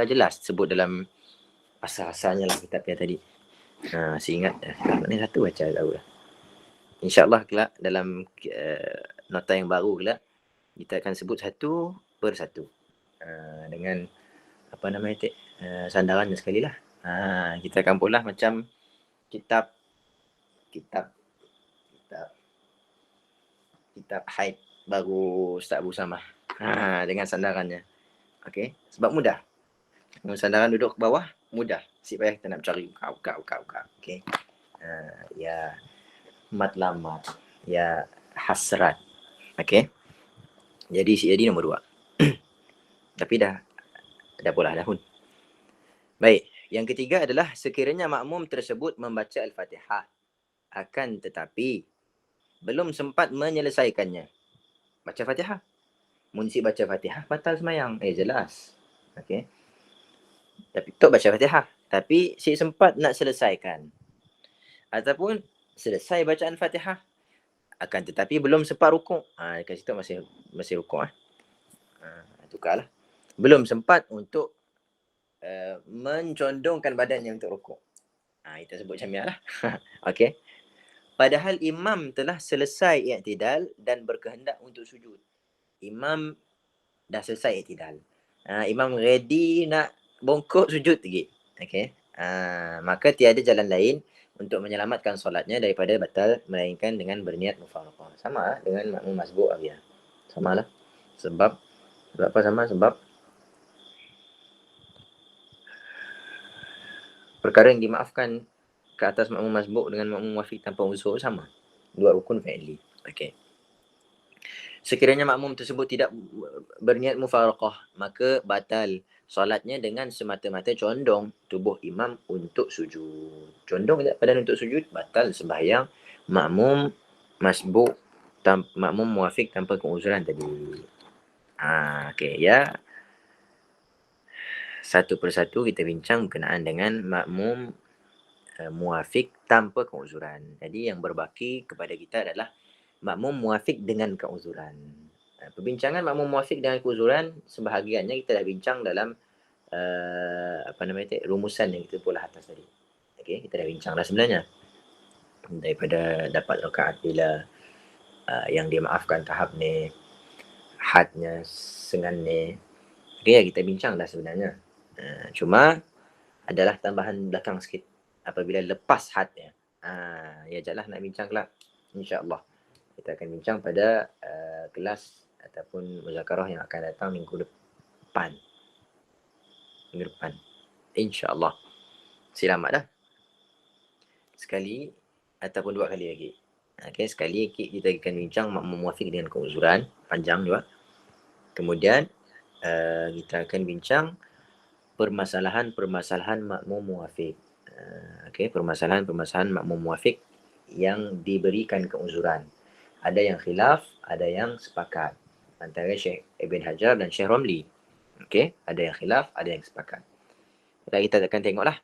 jelas sebut dalam asal-asalnya lah kitabnya tadi. Seingat ni satu baca tahu lah. InsyaAllah kelak dalam nota yang baru kelak kita akan sebut satu per satu dengan apa namanya sandarannya sekali lah. Kita akan pula macam kitab haid baru Ustaz Abu Samah dengan sandarannya. Okey, sebab mudah. Dengan sandaran duduk ke bawah mudah. Si payah kita nak cari buka. Okey. Ya matlamat, ya hasrat. Okey. Jadi nombor 2. Tapi dah pula dah pun. Baik, yang ketiga adalah sekiranya makmum tersebut membaca Al-Fatihah akan tetapi belum sempat menyelesaikannya. Baca Fatihah. Munsi baca Fatihah batal semayang. Jelas. Okey. Tapi tok baca Fatihah, tapi si sempat nak selesaikan. Ataupun selesai bacaan Fatihah akan tetapi belum sempat rukuk. Dekat situ masih rukuk tukarlah. Belum sempat untuk mencondongkan badannya untuk rukuk. Kita sebut macam ni lah. Okey. Padahal imam telah selesai i'tidal dan berkehendak untuk sujud. Imam dah selesai i'tidal. Imam ready nak bongkok sujud lagi. Okey. Maka tiada jalan lain untuk menyelamatkan solatnya daripada batal melainkan dengan berniat mufaraqah. Sama lah dengan makmum masbuk dia. Samalah. Sebab apa sama? Sebab perkara yang dimaafkan ke atas makmum masbuk dengan makmum muwafiq tanpa uzur sama. Dua rukun fi'li. Okey. Sekiranya makmum tersebut tidak berniat mufaraqah, maka batal solatnya dengan semata-mata condong tubuh imam untuk sujud. Condong badan untuk sujud, batal sembahyang makmum masbuk, makmum muwafiq tanpa keuzuran tadi. Okey, ya. Satu persatu kita bincang berkenaan dengan makmum muwafiq tanpa keuzuran. Jadi yang berbaki kepada kita adalah makmum muwafiq dengan keuzuran. Perbincangan makmum muwafiq dengan keuzuran sebahagiannya kita dah bincang dalam rumusan yang kita pula atas tadi. Okey, kita dah bincang dah sebenarnya. Daripada dapat rakaat bila yang dimaafkan tahap ni, hadnya, sengan ni. Okey, kita bincang dah sebenarnya. Cuma adalah tambahan belakang sikit apabila lepas hadnya. Ya jelah nak bincang kelak. InsyaAllah. Kita akan bincang pada kelas ataupun muzakarah yang akan datang minggu depan. InsyaAllah. Selamat dah. Sekali ataupun 2 kali lagi. Okay, sekali kita akan bincang makmum muwafiq dengan keuzuran. Panjang juga. Kemudian kita akan bincang permasalahan makmum muwafiq. Permasalahan makmum muwafiq yang diberikan keuzuran. Ada yang khilaf, ada yang sepakat. Antara Syekh Ibn Hajar dan Syekh Romli. Okey, ada yang khilaf, ada yang sepakat. Kita akan tengoklah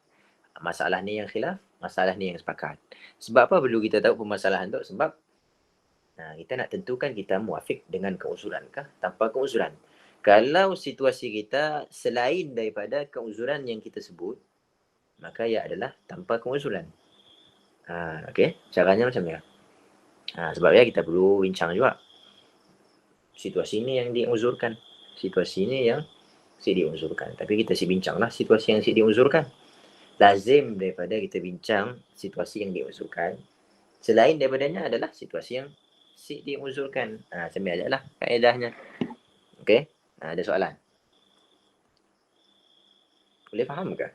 masalah ni yang khilaf, masalah ni yang sepakat. Sebab apa perlu kita tahu permasalahan tu? Sebab kita nak tentukan kita muwafiq dengan keuzuran kah tanpa keuzuran. Kalau situasi kita selain daripada keuzuran yang kita sebut, maka ia adalah tanpa keuzuran. Okey, caranya macam ni. Sebab kita perlu bincang juga. Situasi ni yang diuzurkan. Situasi ni yang diuzurkan. Tapi kita bincanglah situasi yang diuzurkan. Lazim daripada kita bincang situasi yang diuzurkan, Selain daripadanya adalah situasi yang diuzurkan. Sambil ajaklah kaedahnya. Okey? Ada soalan? Boleh faham ke?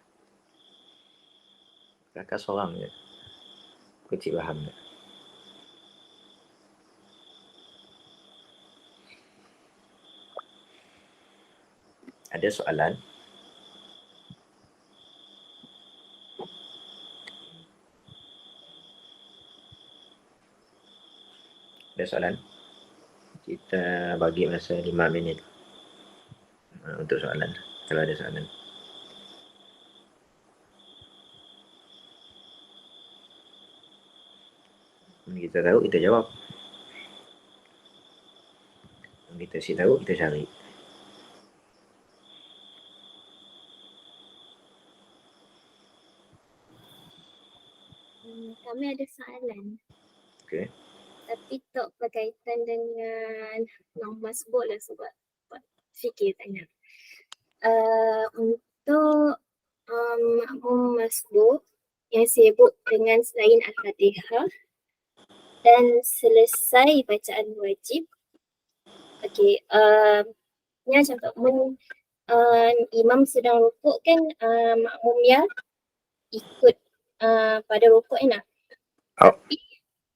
Kakak seorang je. Kecil faham tak? Ada soalan? Ada soalan? Kita bagi masa 5 minit untuk soalan. Kalau ada soalan. Kita tahu, kita jawab. Kita si tahu, kita cari. Kami ada soalan. Okey. Tapi tak berkaitan dengan yang masbuk lah sebab fikir tanya. Untuk makmum masbuk yang sibuk dengan selain Al-Fatihah dan selesai bacaan wajib. Okey, ni macam tak imam sedang rukuk kan, makmum ya ikut pada rukuk ni lah. Tapi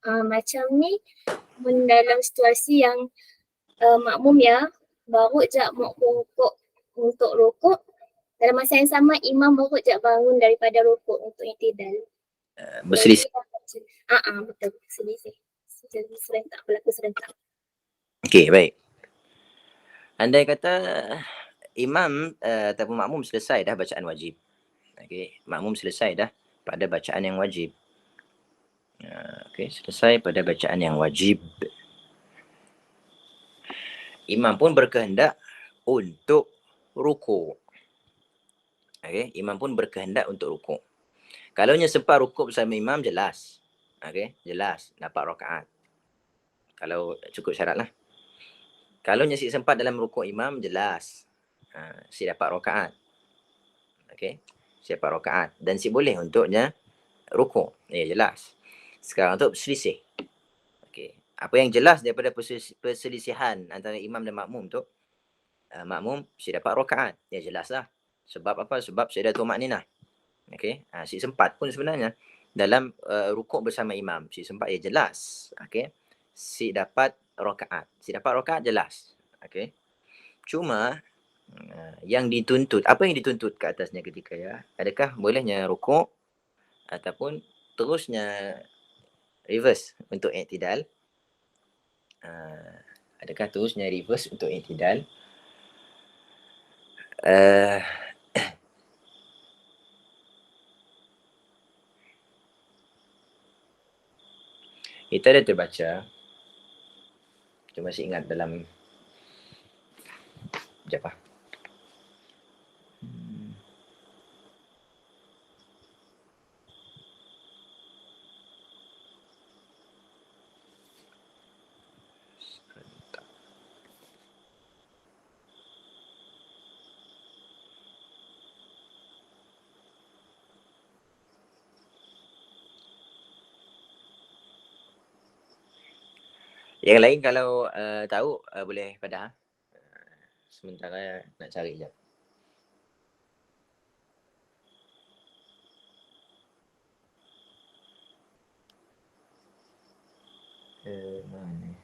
macam ni dalam situasi yang makmum ya baru je mau rukuk untuk rukuk, dalam masa yang sama imam baru je bangun daripada rukuk untuk i'tidal. Berselisih. Betul, berselisih. Serentak, berlaku serentak. Okey, baik. Andai kata imam ataupun makmum selesai dah bacaan wajib. Okey, makmum selesai dah pada bacaan yang wajib. Okey, selesai pada bacaan yang wajib. Imam pun berkehendak untuk rukuk. Okey, imam pun berkehendak untuk rukuk. Kalaunya sempat rukuk bersama imam, jelas. Okey, jelas dapat rakaat. Kalau cukup syaratlah. Kalaunya si sempat dalam rukuk imam, jelas si dapat rakaat. Okey, si dapat rakaat dan si boleh untuknya rukuk. Ya, jelas. Sekarang untuk selisih. Okey, apa yang jelas daripada perselisihan antara imam dan makmum tu, makmum si dapat rakaat. Ya, jelaslah. Sebab apa? Sebab si ada tumakninah. Okey, si sempat pun sebenarnya dalam rukuk bersama imam. Si sempat, ya jelas. Okey, si dapat rakaat. Si dapat rakaat jelas. Okey. Cuma yang dituntut, apa yang dituntut ke atasnya ketika ya? Adakah bolehnya rukuk ataupun terusnya reverse untuk i'tidal? Adakah terusnya reverse untuk i'tidal? Kita ada terbaca. Kita masih ingat dalam sekejap lah. Yang lain kalau tahu boleh pada sementara nak cari je. Mana?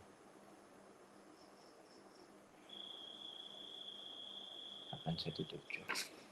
817.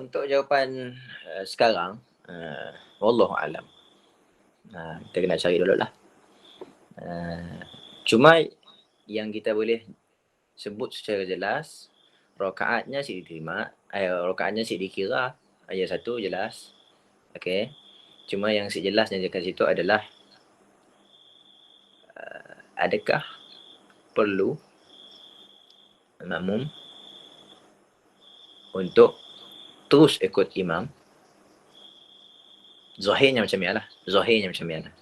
Untuk jawapan sekarang, Wallahu alam. Kita kena cari dulu lah. Cuma yang kita boleh sebut secara jelas, rakaatnya si diterima, rakaatnya si dikira, ayat 1 jelas. Okey. Cuma yang si jelasnya dekat situ adalah adakah perlu makmum untuk terus ikut imam? Zahirnya macam ni lah.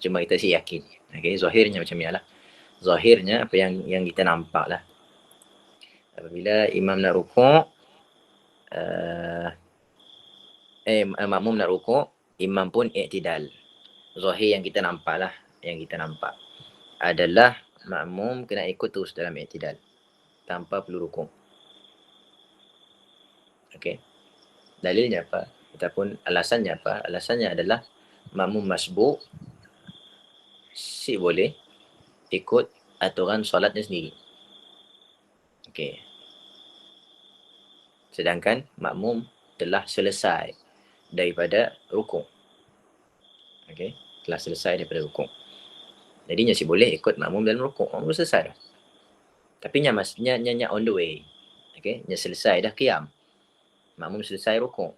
Cuma kita si yakin. Okey, zahirnya macam ni lah. Zahirnya apa yang kita nampak lah. Apabila imam nak rukuk, makmum nak rukuk, imam pun i'tidal. Zahir yang kita nampak lah. Yang kita nampak adalah makmum kena ikut terus dalam i'tidal tanpa perlu rukuk. Okey. Dalilnya apa? Ataupun alasannya apa? Alasannya adalah makmum masbuk si boleh ikut aturan solatnya sendiri. Okey. Sedangkan makmum telah selesai daripada rukuk. Okey, telah selesai daripada rukuk. Jadi si boleh ikut makmum dalam rukuk. Makmum selesai dah. Tapi nya on the way. Okey, nya selesai dah qiyam. Makmum selesai rukuk.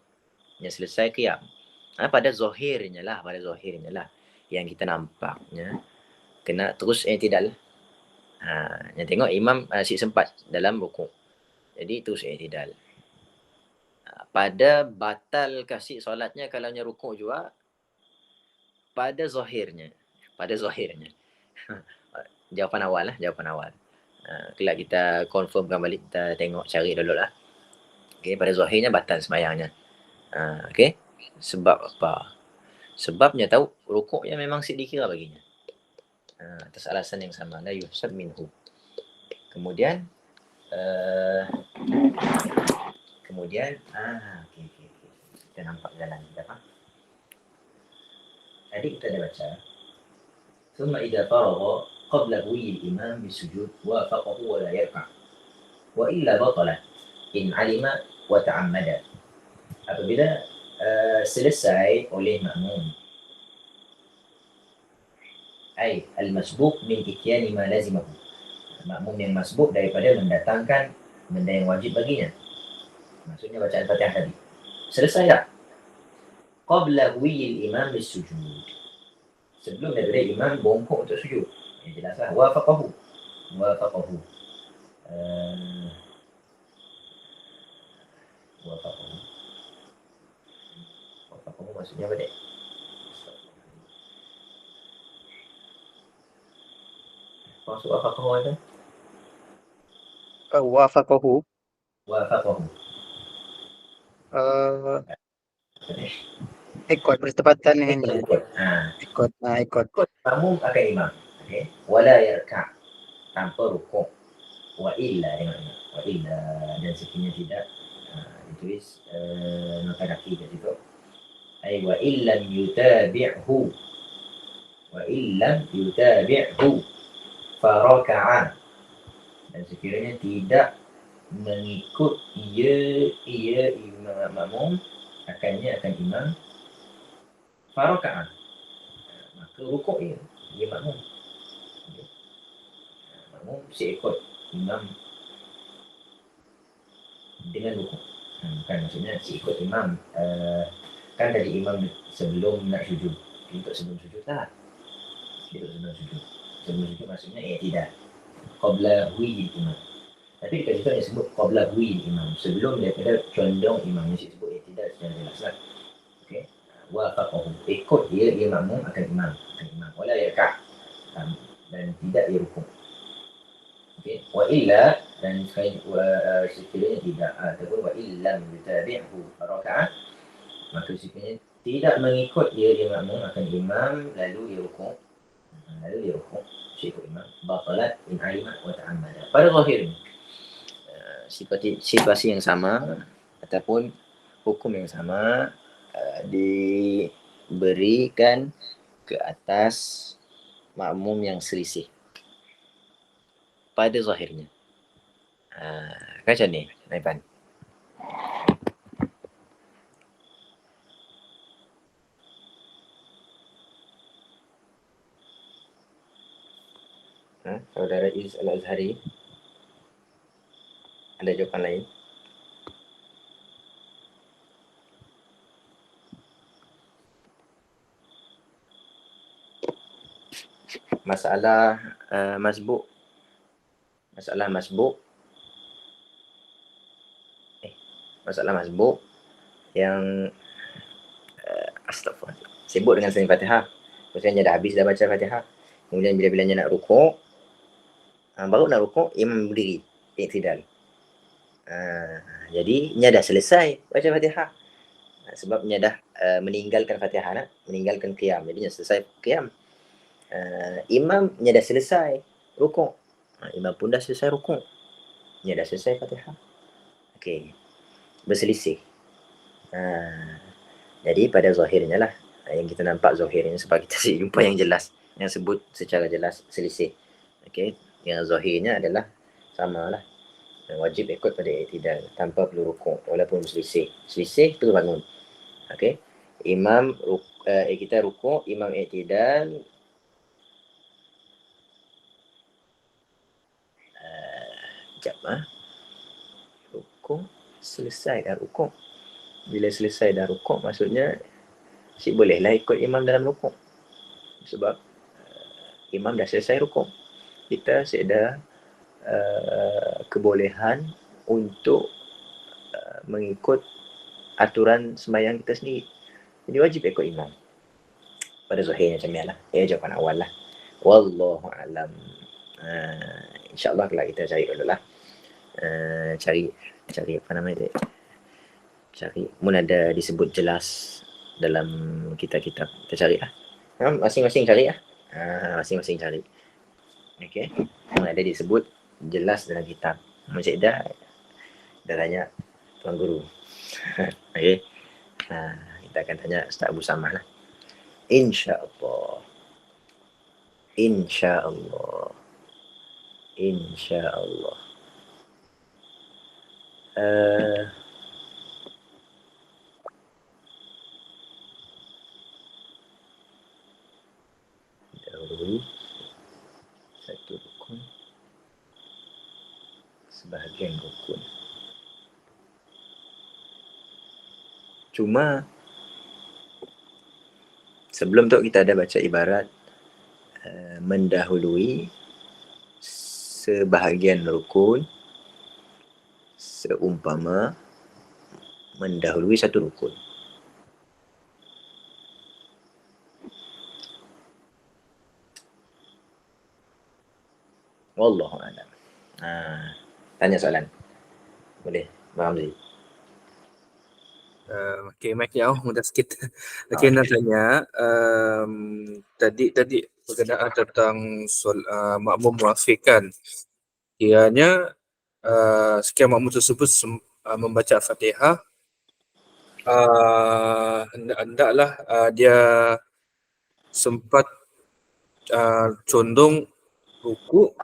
Nya selesai qiyam. Pada zahirnya lah yang kita nampaknya kena terus i'tidal. Yang tengok imam si sempat dalam rukuk. Jadi terus i'tidal. Pada batal kasih solatnya kalau nya rukuk juga, pada zahirnya. Jawapan awal. Kelak kita confirmkan balik, kita tengok cari dulu lah. Okey, pada zahirnya batal sembahyangnya. Okey. Sebab apa? Sebabnya tahu rukuk yang memang si dikira baginya. Atas alasan yang sama, la yuhsab minhu. Kemudian okey. Kita nampak jalan kita faham. Tadi kita dah baca. ثم إذا فرغ قبل هوي الإمام بالسجود وافقه ولا يركع وإلا بطلت إن علم وتعمد. Apabila selesai oleh makmum, ay al-masbuk min ityani ma lazimahu, makmum yang masbuk daripada mendatangkan benda yang wajib baginya. Maksudnya bacaan Fatihah tadi. Selesai tak? Qabla huwi al-imam bis-sujud. Sebelum daripada imam bongkok untuk sujud. Jelaslah wafaqahu. Wafaqahu maksudnya apa dek? Maksud wafaqahu ada? Wafaqahu. Wafaqahu. Ikut bertepatan dengannya. Ikut. Makmum akan imam. Okey. Wala yarka', tanpa rukuk. Wa illa dan sekiranya tidak, ditulis nota kaki kat situ. Ay wa illam yutabi'hu faraka'a, dan sekiranya tidak mengikut ia imam makmum akan imam, faraka'a, maka rukuk ia makmum. Makmum si ikut imam dengan rukuk. Bukan maksudnya si ikut imam, kan dari imam sebelum nak sujud. Untuk sebelum sujud tak? Sebelum sujud maksudnya tidak. Qabla huwi imam. Tapi dekat situ yang sebut qabla huwi imam, sebelum daripada condong imam, yang disebut tidak secara jelas lah. Okey. Wafaqahu, ikut ia makmum akan imam. Wala yarka', dan tidak ia rukuk. Okey. Wa illa, dan sekiranya tidak, ataupun wa illam yutabi'hu faraka'a, maka sekiranya tidak mengikut dia makmum akan imam lalu dia rukuk, ikut imam, batalat in alima wa ta'ammada. Pada zahirnya situasi yang sama ataupun hukum yang sama diberikan ke atas makmum yang selisih pada zahirnya. Macam ni, Naifan. Saudara Iz Al-Azhari, ada jawapan lain? Masalah masbuk. Masalah masbuk. Masalah masbuk yang astagfirullah, sibuk dengan selain Fatihah. Maksudnya dah habis dah baca Fatihah. Kemudian bila-bila nak rukuk, baru nak rukuk, imam berdiri, iktidal. Jadi nya dah selesai baca Fatihah. Sebab nya dah meninggalkan Fatihah, meninggalkan qiyam. Jadi nya selesai qiyam. Imam nya dah selesai rukuk. Imam pun dah selesai rukuk. Nya dah selesai Fatihah. Okey. Berselisih. Jadi pada zahirnya lah yang kita nampak zahirnya sebab kita jumpa yang jelas, yang sebut secara jelas selisih. Okey, yang zahirnya adalah samalah. Wajib ikut pada i'tidal tanpa perlu rukuk walaupun berselisih. Selisih perlu bangun. Okey. Imam kita rukuk, imam i'tidal, rukuk, selesai dah rukuk. Bila selesai dah rukuk, maksudnya bolehlah ikut imam dalam rukuk. Sebab imam dah selesai rukuk. Kita ada kebolehan untuk mengikut aturan sembahyang kita sendiri. Jadi wajib ikut imam. Pada zahirnya macam ni lah. Jawapan awal lah. Wallahu a'lam. InsyaAllah kalau kita cari dulu lah. Cari apa nama dia? Cari. Mun ada disebut jelas dalam kitab-kitab. Kita cari lah. Masing-masing cari lah. Masing-masing cari. Okay. Mun ada disebut jelas dalam kitab. Macam dah tanya Tuan Guru. Okay. Kita akan tanya Ustaz Abu Samah lah. InsyaAllah. InsyaAllah. InsyaAllah. Dahulu satu rukun, sebahagian rukun. Cuma sebelum tu kita ada baca ibarat mendahului sebahagian rukun seumpama mendahului satu rukun. Wallahu a'lam. Tanya soalan. Boleh, Bang Hamzi. Okey, mic ni mudah sikit. Okey, nak tanya tadi berkenaan tentang makmum muafiq kan. Kiranya sekian makmum tersebut membaca Fatihah, hendaklah dia sempat condong rukuk,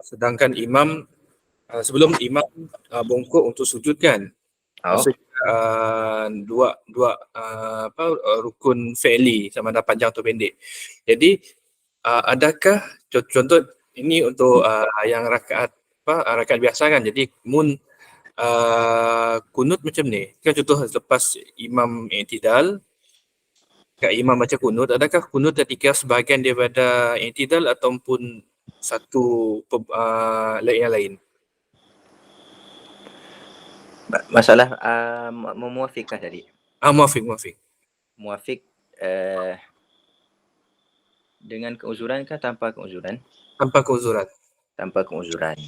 sedangkan imam sebelum imam bongkok untuk sujud kan. Maksudnya dua rukun fi'li sama ada panjang atau pendek. Jadi adakah contoh ini untuk yang rakaat biasa kan. Jadi mun kunut macam ni. Kan contoh lepas imam i'tidal, imam baca kunut, adakah kunut ketika sebahagian daripada i'tidal ataupun satu yang lain? Masalah muafiq tadi. Muafiq. Muafiq dengan keuzuran kah tanpa keuzuran? Tanpa keuzuran. Tanpa keuzuran.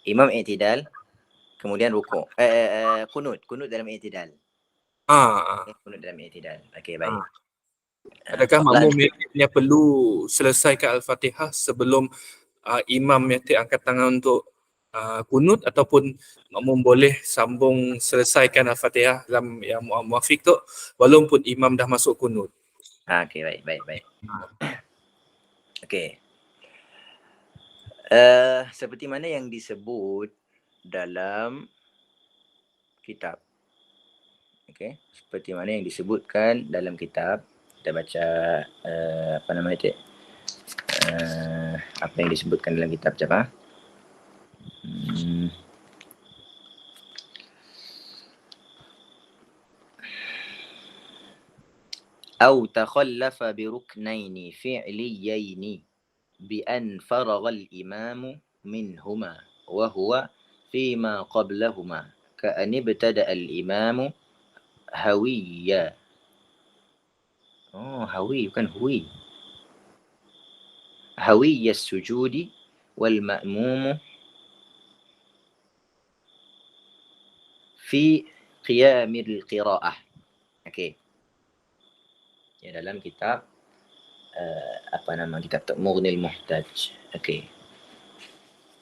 Imam i'tidal, kemudian rukuk. Kunut dalam i'tidal. Kunut dalam i'tidal. Okey, baik. Adakah makmum yang perlu selesaikan Al-Fatihah sebelum imam yang angkat tangan untuk kunut, ataupun makmum boleh sambung selesaikan Al-Fatihah dalam yang muafiq tu walaupun imam dah masuk kunut? Okey, baik. Okey. Seperti mana yang disebut dalam kitab. Okey, seperti mana yang disebutkan dalam kitab, Kita baca apa nama itu? Apa yang disebutkan dalam kitab siapa? أو تخلف بركنين فعليين بأن فرغ الإمام منهما وهو فيما قبلهما كأن ابتدأ الإمام هويا. هوي bukan hui. هوي السجود والمأموم في قيام القراءة. Okey. Ya, dalam kitab apa nama kitab tu? Mughnil Muhtaj. Okey.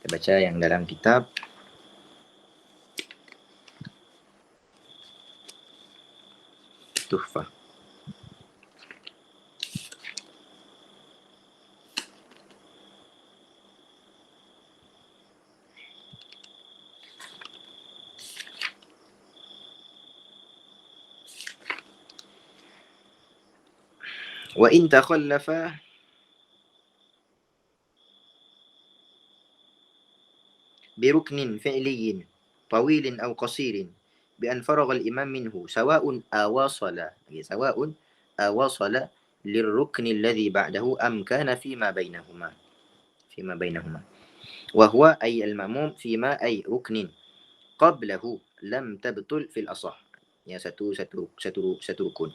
Kita baca yang dalam kitab Tuhfah. وإن تخلف بركن فعلي طويل أو قصير بأن فرغ الإمام منه سواء أواصل للركن الذي بعده أم كان فيما بينهما وهو أي المأموم فيما أي ركن قبله لم تبطل في الأصح. Ya, satu rukun.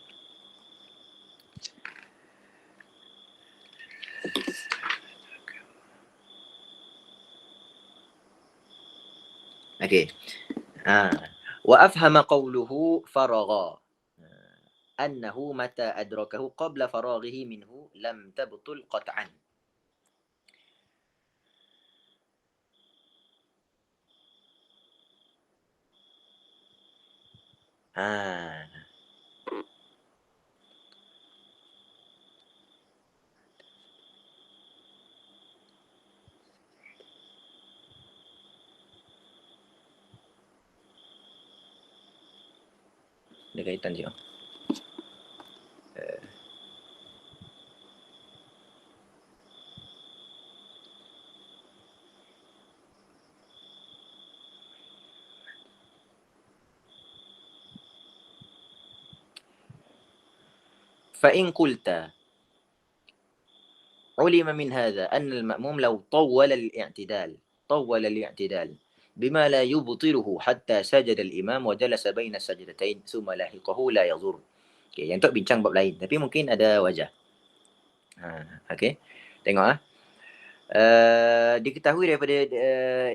Okey. وأفهم قوله فرغ أنه متى أدركه قبل فراغه منه لم تبطل قطعا. Ada kaitan je. فإن قلت علم من هذا أن المأموم لو طول الاعتدال بما لا يبطله حتى سجد الإمام وجلس بين السجدتين ثم لاحقه لا يضر. Okay, yang tu bincang bab lain tapi mungkin ada wajah. Okey. Tengok diketahui daripada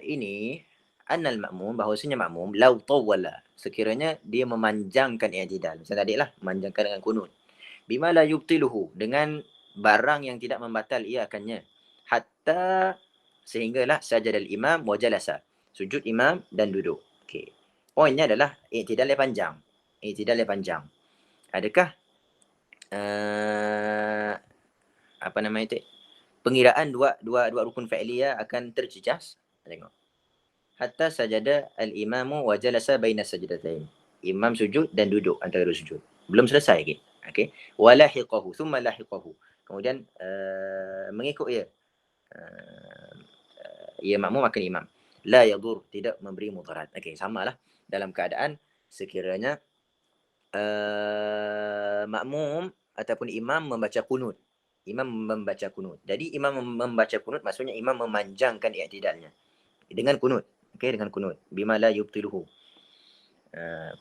ini annal ma'mum, bahawasanya makmum law tawwala, sekiranya dia memanjangkan i'tidal. Misalnya tadi lah, memanjangkan dengan kunut. Bima la yubtiluhu, dengan barang yang tidak membatal ia akannya. Hatta, sehinggalah sajadal imam wa jalasa, sujud imam dan duduk. Okey. Poinnya adalah i'tidal yang panjang. Adakah apa nama itu? Pengiraan dua rukun fi'liyah akan terjejas. Tengok. Hatta sajada al-imamu wa jalasa baina sajdatain. Imam sujud dan duduk antara dua sujud. Belum selesai lagi. Okey. Wa lahiqahu, thumma lahiqahu. Kemudian mengikut ia. Ia makmum akan imam. La yadur, tidak memberi mudarat. Okey, samalah dalam keadaan sekiranya makmum ataupun imam membaca kunut. Jadi imam membaca kunut maksudnya imam memanjangkan i'tidalnya dengan kunut. Okey, dengan kunut. Bima la yubtiluhu.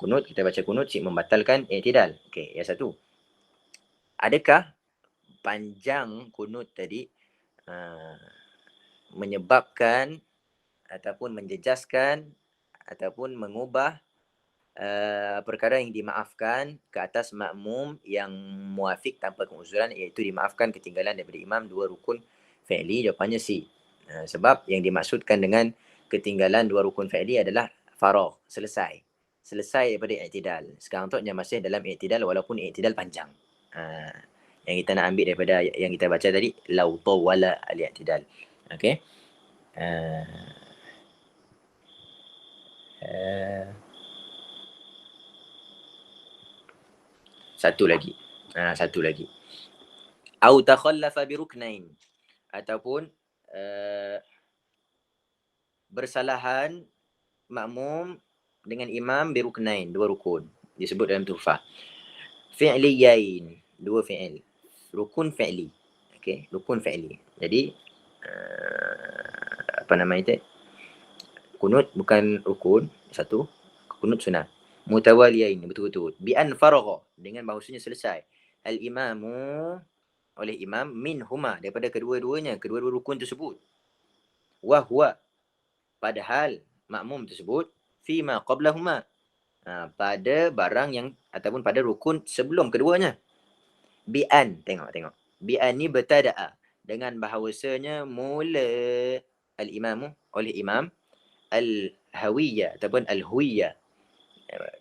Kunut, kita baca kunut membatalkan i'tidal. Okey, yang satu. Adakah panjang kunut tadi menyebabkan ataupun menjejaskan ataupun mengubah perkara yang dimaafkan ke atas makmum yang muafiq tanpa keuzuran, iaitu dimaafkan ketinggalan daripada imam dua rukun fi'li? Jawapannya si. Sebab yang dimaksudkan dengan ketinggalan dua rukun fi'li adalah faragh, selesai daripada i'tidal. Sekarang tu masih dalam i'tidal walaupun i'tidal panjang. Yang kita nak ambil daripada yang kita baca tadi, law tawala al-i'tidal. Okey. Satu lagi. Au takhallafa bi ruknain, ataupun bersalahan makmum dengan imam bi ruknain, 2 rukun. Disebut dalam tuhfah. Fi'liyain, 2 fi'il. Rukun fi'li. Okey, rukun fi'li. Jadi apa nama itu? Kunut bukan rukun, satu. Kunut sunat. Mutawaliyain, betul-betul. Bi an faragha, dengan bahawasanya selesai. Al-imamu, oleh imam, minhuma, daripada kedua-duanya, kedua-dua rukun tersebut. Wa huwa, padahal makmum tersebut fima qablahuma, pada barang yang ataupun pada rukun sebelum keduanya. Bi an, tengok. Bi an ni bertada'a, dengan bahawasanya mula al-imamu, oleh imam, al-hawiyya ataupun al-huwiyya,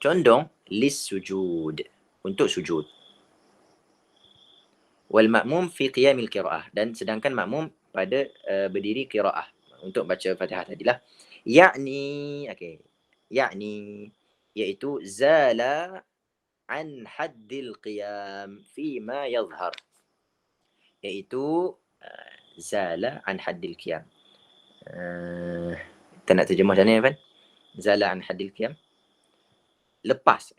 condong lis sujud, untuk sujud. Wal makmum fi qiyamil qiraah, dan sedangkan makmum pada berdiri qiraah untuk baca Fatihah tadilah. Yakni, okey. Yakni, iaitu zala an haddil qiyam fi ma yadhhar. Iaitu zala an haddil qiyam. Kita nak terjemah macam ni, Evan? Zala an haddil qiyam. Lepas.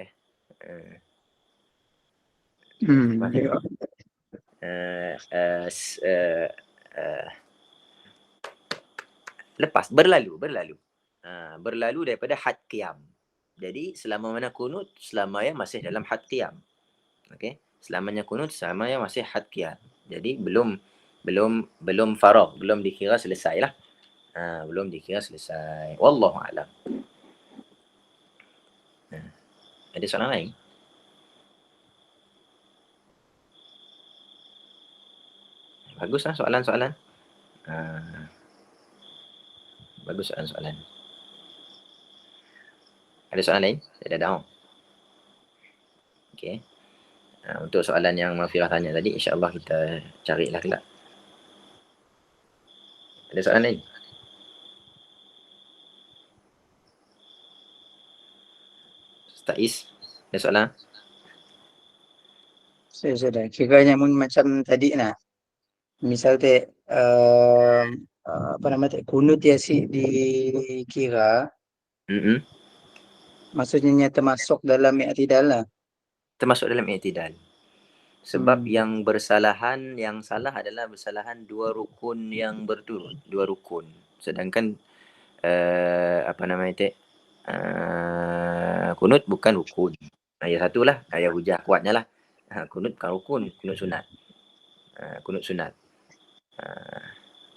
Lepas, berlalu. Berlalu daripada had qiyam. Jadi selama mana kunut, selamanya masih dalam had qiyam. Okey, selamanya kunut, selamanya masih had qiyam. Jadi belum faragh, belum dikira selesai lah. Belum dikira selesai. Wallahu a'lam. Ada soalan lain? Baguslah soalan-soalan. Bagus soalan-soalan. Ada soalan lain? Saya dah tahu. Okey. Untuk soalan yang Mafirah tanya tadi, insya-Allah kita carilah kelak. Ada soalan lain? Ustaz Is, ada soalan? Saya sudah. Kiranya macam tadi nak. Misal apa nama kunut yasin dikira. Maksudnya termasuk dalam i'tidal lah. Termasuk dalam i'tidal. Sebab yang bersalahan, yang salah adalah bersalahan 2 rukun yang berturut, 2 rukun. Sedangkan apa nama itu? Kunut bukan rukun. Ayat satu lah, ayat hujah kuatnya lah. Kunut bukan rukun, kunut sunat. Kunut sunat.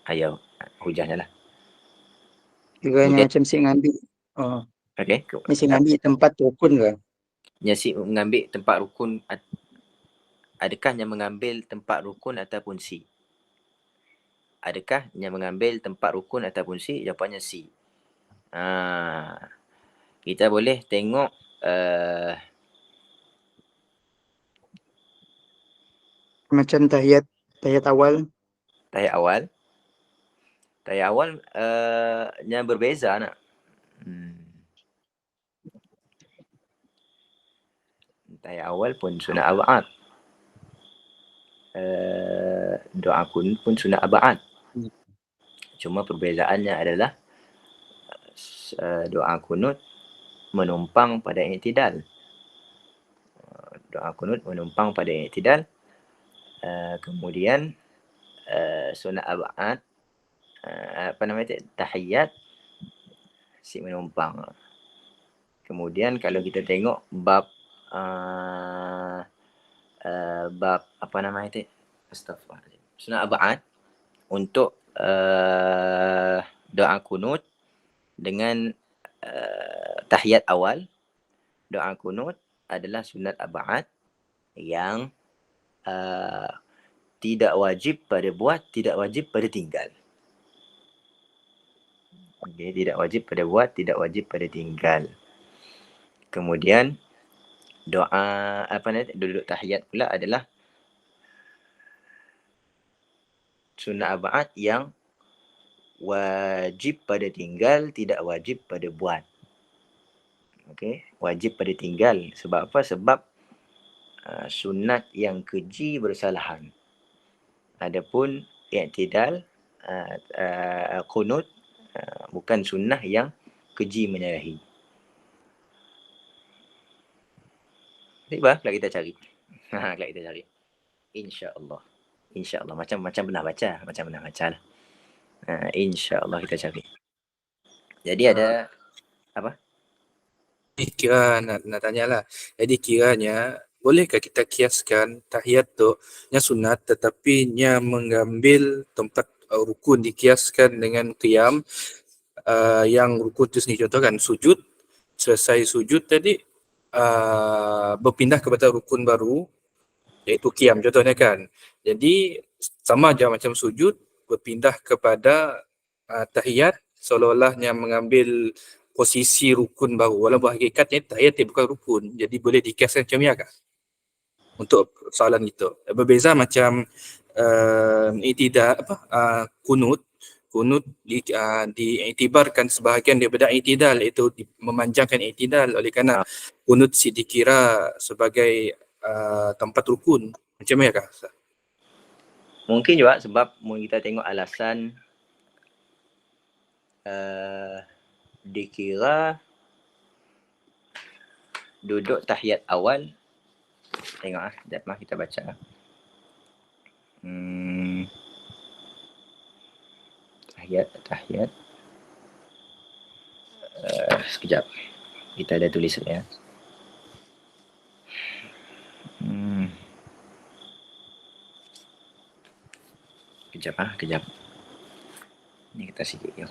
Ayat hujahnya lah. Kiranya macam si ngambil. Okey. Mesti ngambil tempat rukun ke? Nyasi mengambil tempat rukun, adakah yang mengambil tempat rukun ataupun si? Adakah yang mengambil tempat rukun ataupun si? Jawapannya si. Kita boleh tengok macam tahiyat awal. Tahiyat awal yang berbeza nak. Tahiyat awal pun sunat ab'ad. Doa kunut pun sunat ab'ad. Cuma perbezaannya adalah doa kunut menumpang pada i'tidal. Doa kunut menumpang pada i'tidal. Kemudian sunat ab'ad, apa nama itu, tahiyat si menumpang. Kemudian kalau kita tengok bab apa nama itu, astaghfirullah, sunat ab'ad untuk doa kunut dengan tahiyat awal. Doa kunut adalah sunat ab'ad yang tidak wajib pada buat, tidak wajib pada tinggal. Okey, tidak wajib pada buat, tidak wajib pada tinggal. Kemudian doa apa nanti, duduk tahiyat pula adalah sunat ab'ad yang wajib pada tinggal, tidak wajib pada buat. Okey, wajib pada tinggal. Sebab apa? Sebab sunat yang keji bersalahan. Adapun i'tidal, qunut, bukan sunnah yang keji menyalahi. Tiba kelak kita cari. Kelak kita cari. InsyaAllah. InsyaAllah. Macam pernah baca. Macam pernah baca lah. InsyaAllah kita cari. Jadi ada apa? Kira nak tanya lah. Jadi kiranya bolehkah kita kiaskan tahiyat tu nya sunat tetapi nya mengambil tempat rukun dikiaskan dengan qiyam, yang rukun tu sendiri, contoh kan sujud, selesai sujud tadi berpindah kepada rukun baru iaitu qiyam contohnya kan. Jadi sama aja macam sujud berpindah kepada tahiyat seolah-olahnya mengambil posisi rukun baru, walaupun hakikatnya tahiyat bukan rukun. Jadi boleh dikiaskan macam ni kah untuk soalan itu? Berbeza macam kunut diiktibarkan sebahagian daripada i'tidal, iaitu memanjangkan i'tidal, oleh kerana kunut dikira sebagai tempat rukun. Macam mana kah? Mungkin juga sebab kita tengok alasan dikira duduk tahiyat awal. Tengok sekejap kita baca. Tahiyat. Sekejap. Kita ada tulis ya. Kejap. Ni kita sikit je.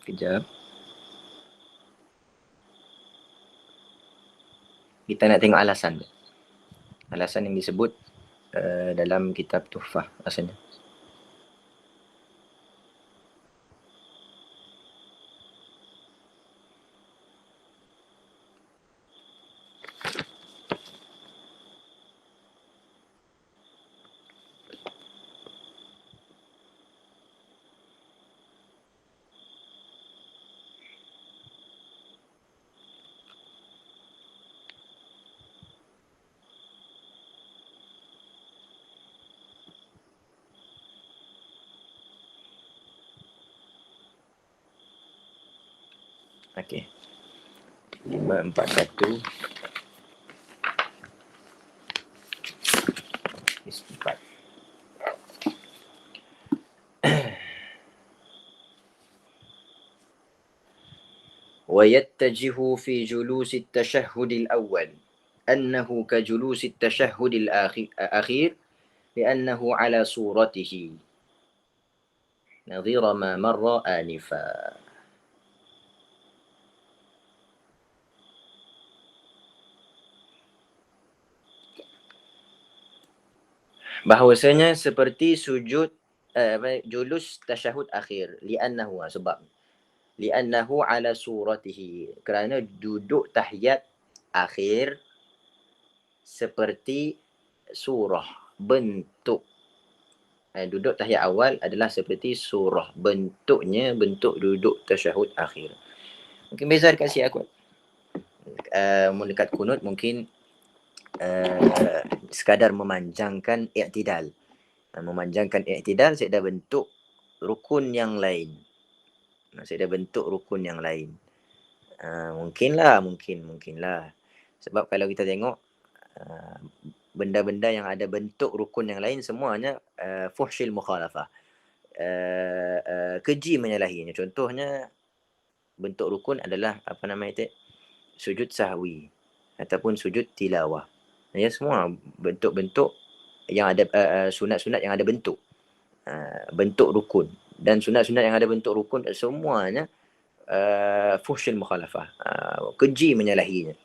Kejap. Kita nak tengok alasan. Alasan yang disebut dalam kitab Tuhfah asalnya. Okey. 541 4. ويتجه في جلوس التشهد الأول أنه كجلوس التشهد الأخير لأنه على صورته نظير ما مر آنفا. Bahawasanya seperti sujud julus tasyahud akhir, li'annahu, sebab li'annahu ala suratihi, kerana duduk tahiyat akhir seperti surah, bentuk. Duduk tahiyat awal adalah seperti surah, bentuknya bentuk duduk tasyahud akhir. Mungkin beza dekat si aku. Dekat kunut mungkin sekadar memanjangkan i'tidal. Memanjangkan i'tidal saya dah bentuk rukun yang lain. Mungkinlah. Sebab kalau kita tengok benda-benda yang ada bentuk rukun yang lain semuanya fuhsyil mukhalafah. Keji menyalahinya. Contohnya bentuk rukun adalah sujud sahwi ataupun sujud tilawah. Ya, semua bentuk-bentuk yang ada sunat-sunat yang ada bentuk rukun, dan sunat-sunat yang ada bentuk rukun semuanya fuhsyil mukhalafah, keji menyalahinya.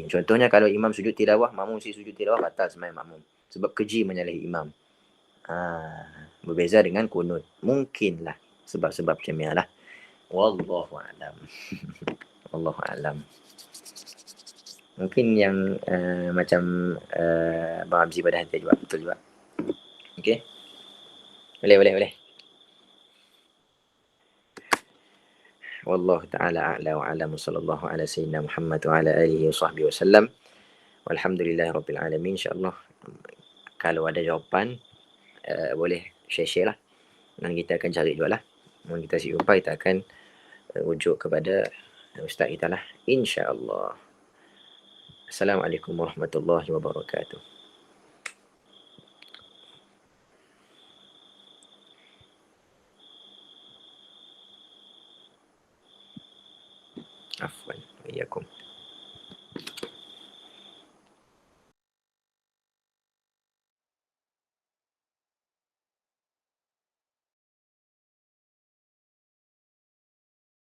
Contohnya kalau imam sujud tilawah, makmum sujud tilawah, batal sembahyang makmum sebab keji menyalahi imam. Berbeza dengan kunut. Mungkinlah sebab-sebab macam ni lah. Wallahu a'lam. Wallahu a'lam. Mungkin yang macam Abang Abzi pada hati juga, betul juga. Okey. Boleh. Wallahu ta'ala a'la wa a'lam. Sallallahu ala sayyidina Muhammad wa ala alihi wa sahbihi wasallam. Walhamdulillahi rabbil alamin. InsyaAllah kalau ada jawapan boleh share lah. Dan kita akan cari juga lah. Kalau kita si jumpa, kita akan rujuk kepada ustaz kita lah. InsyaAllah. Assalamualaikum warahmatullahi wabarakatuh. Afwan. Wa'iyyakum.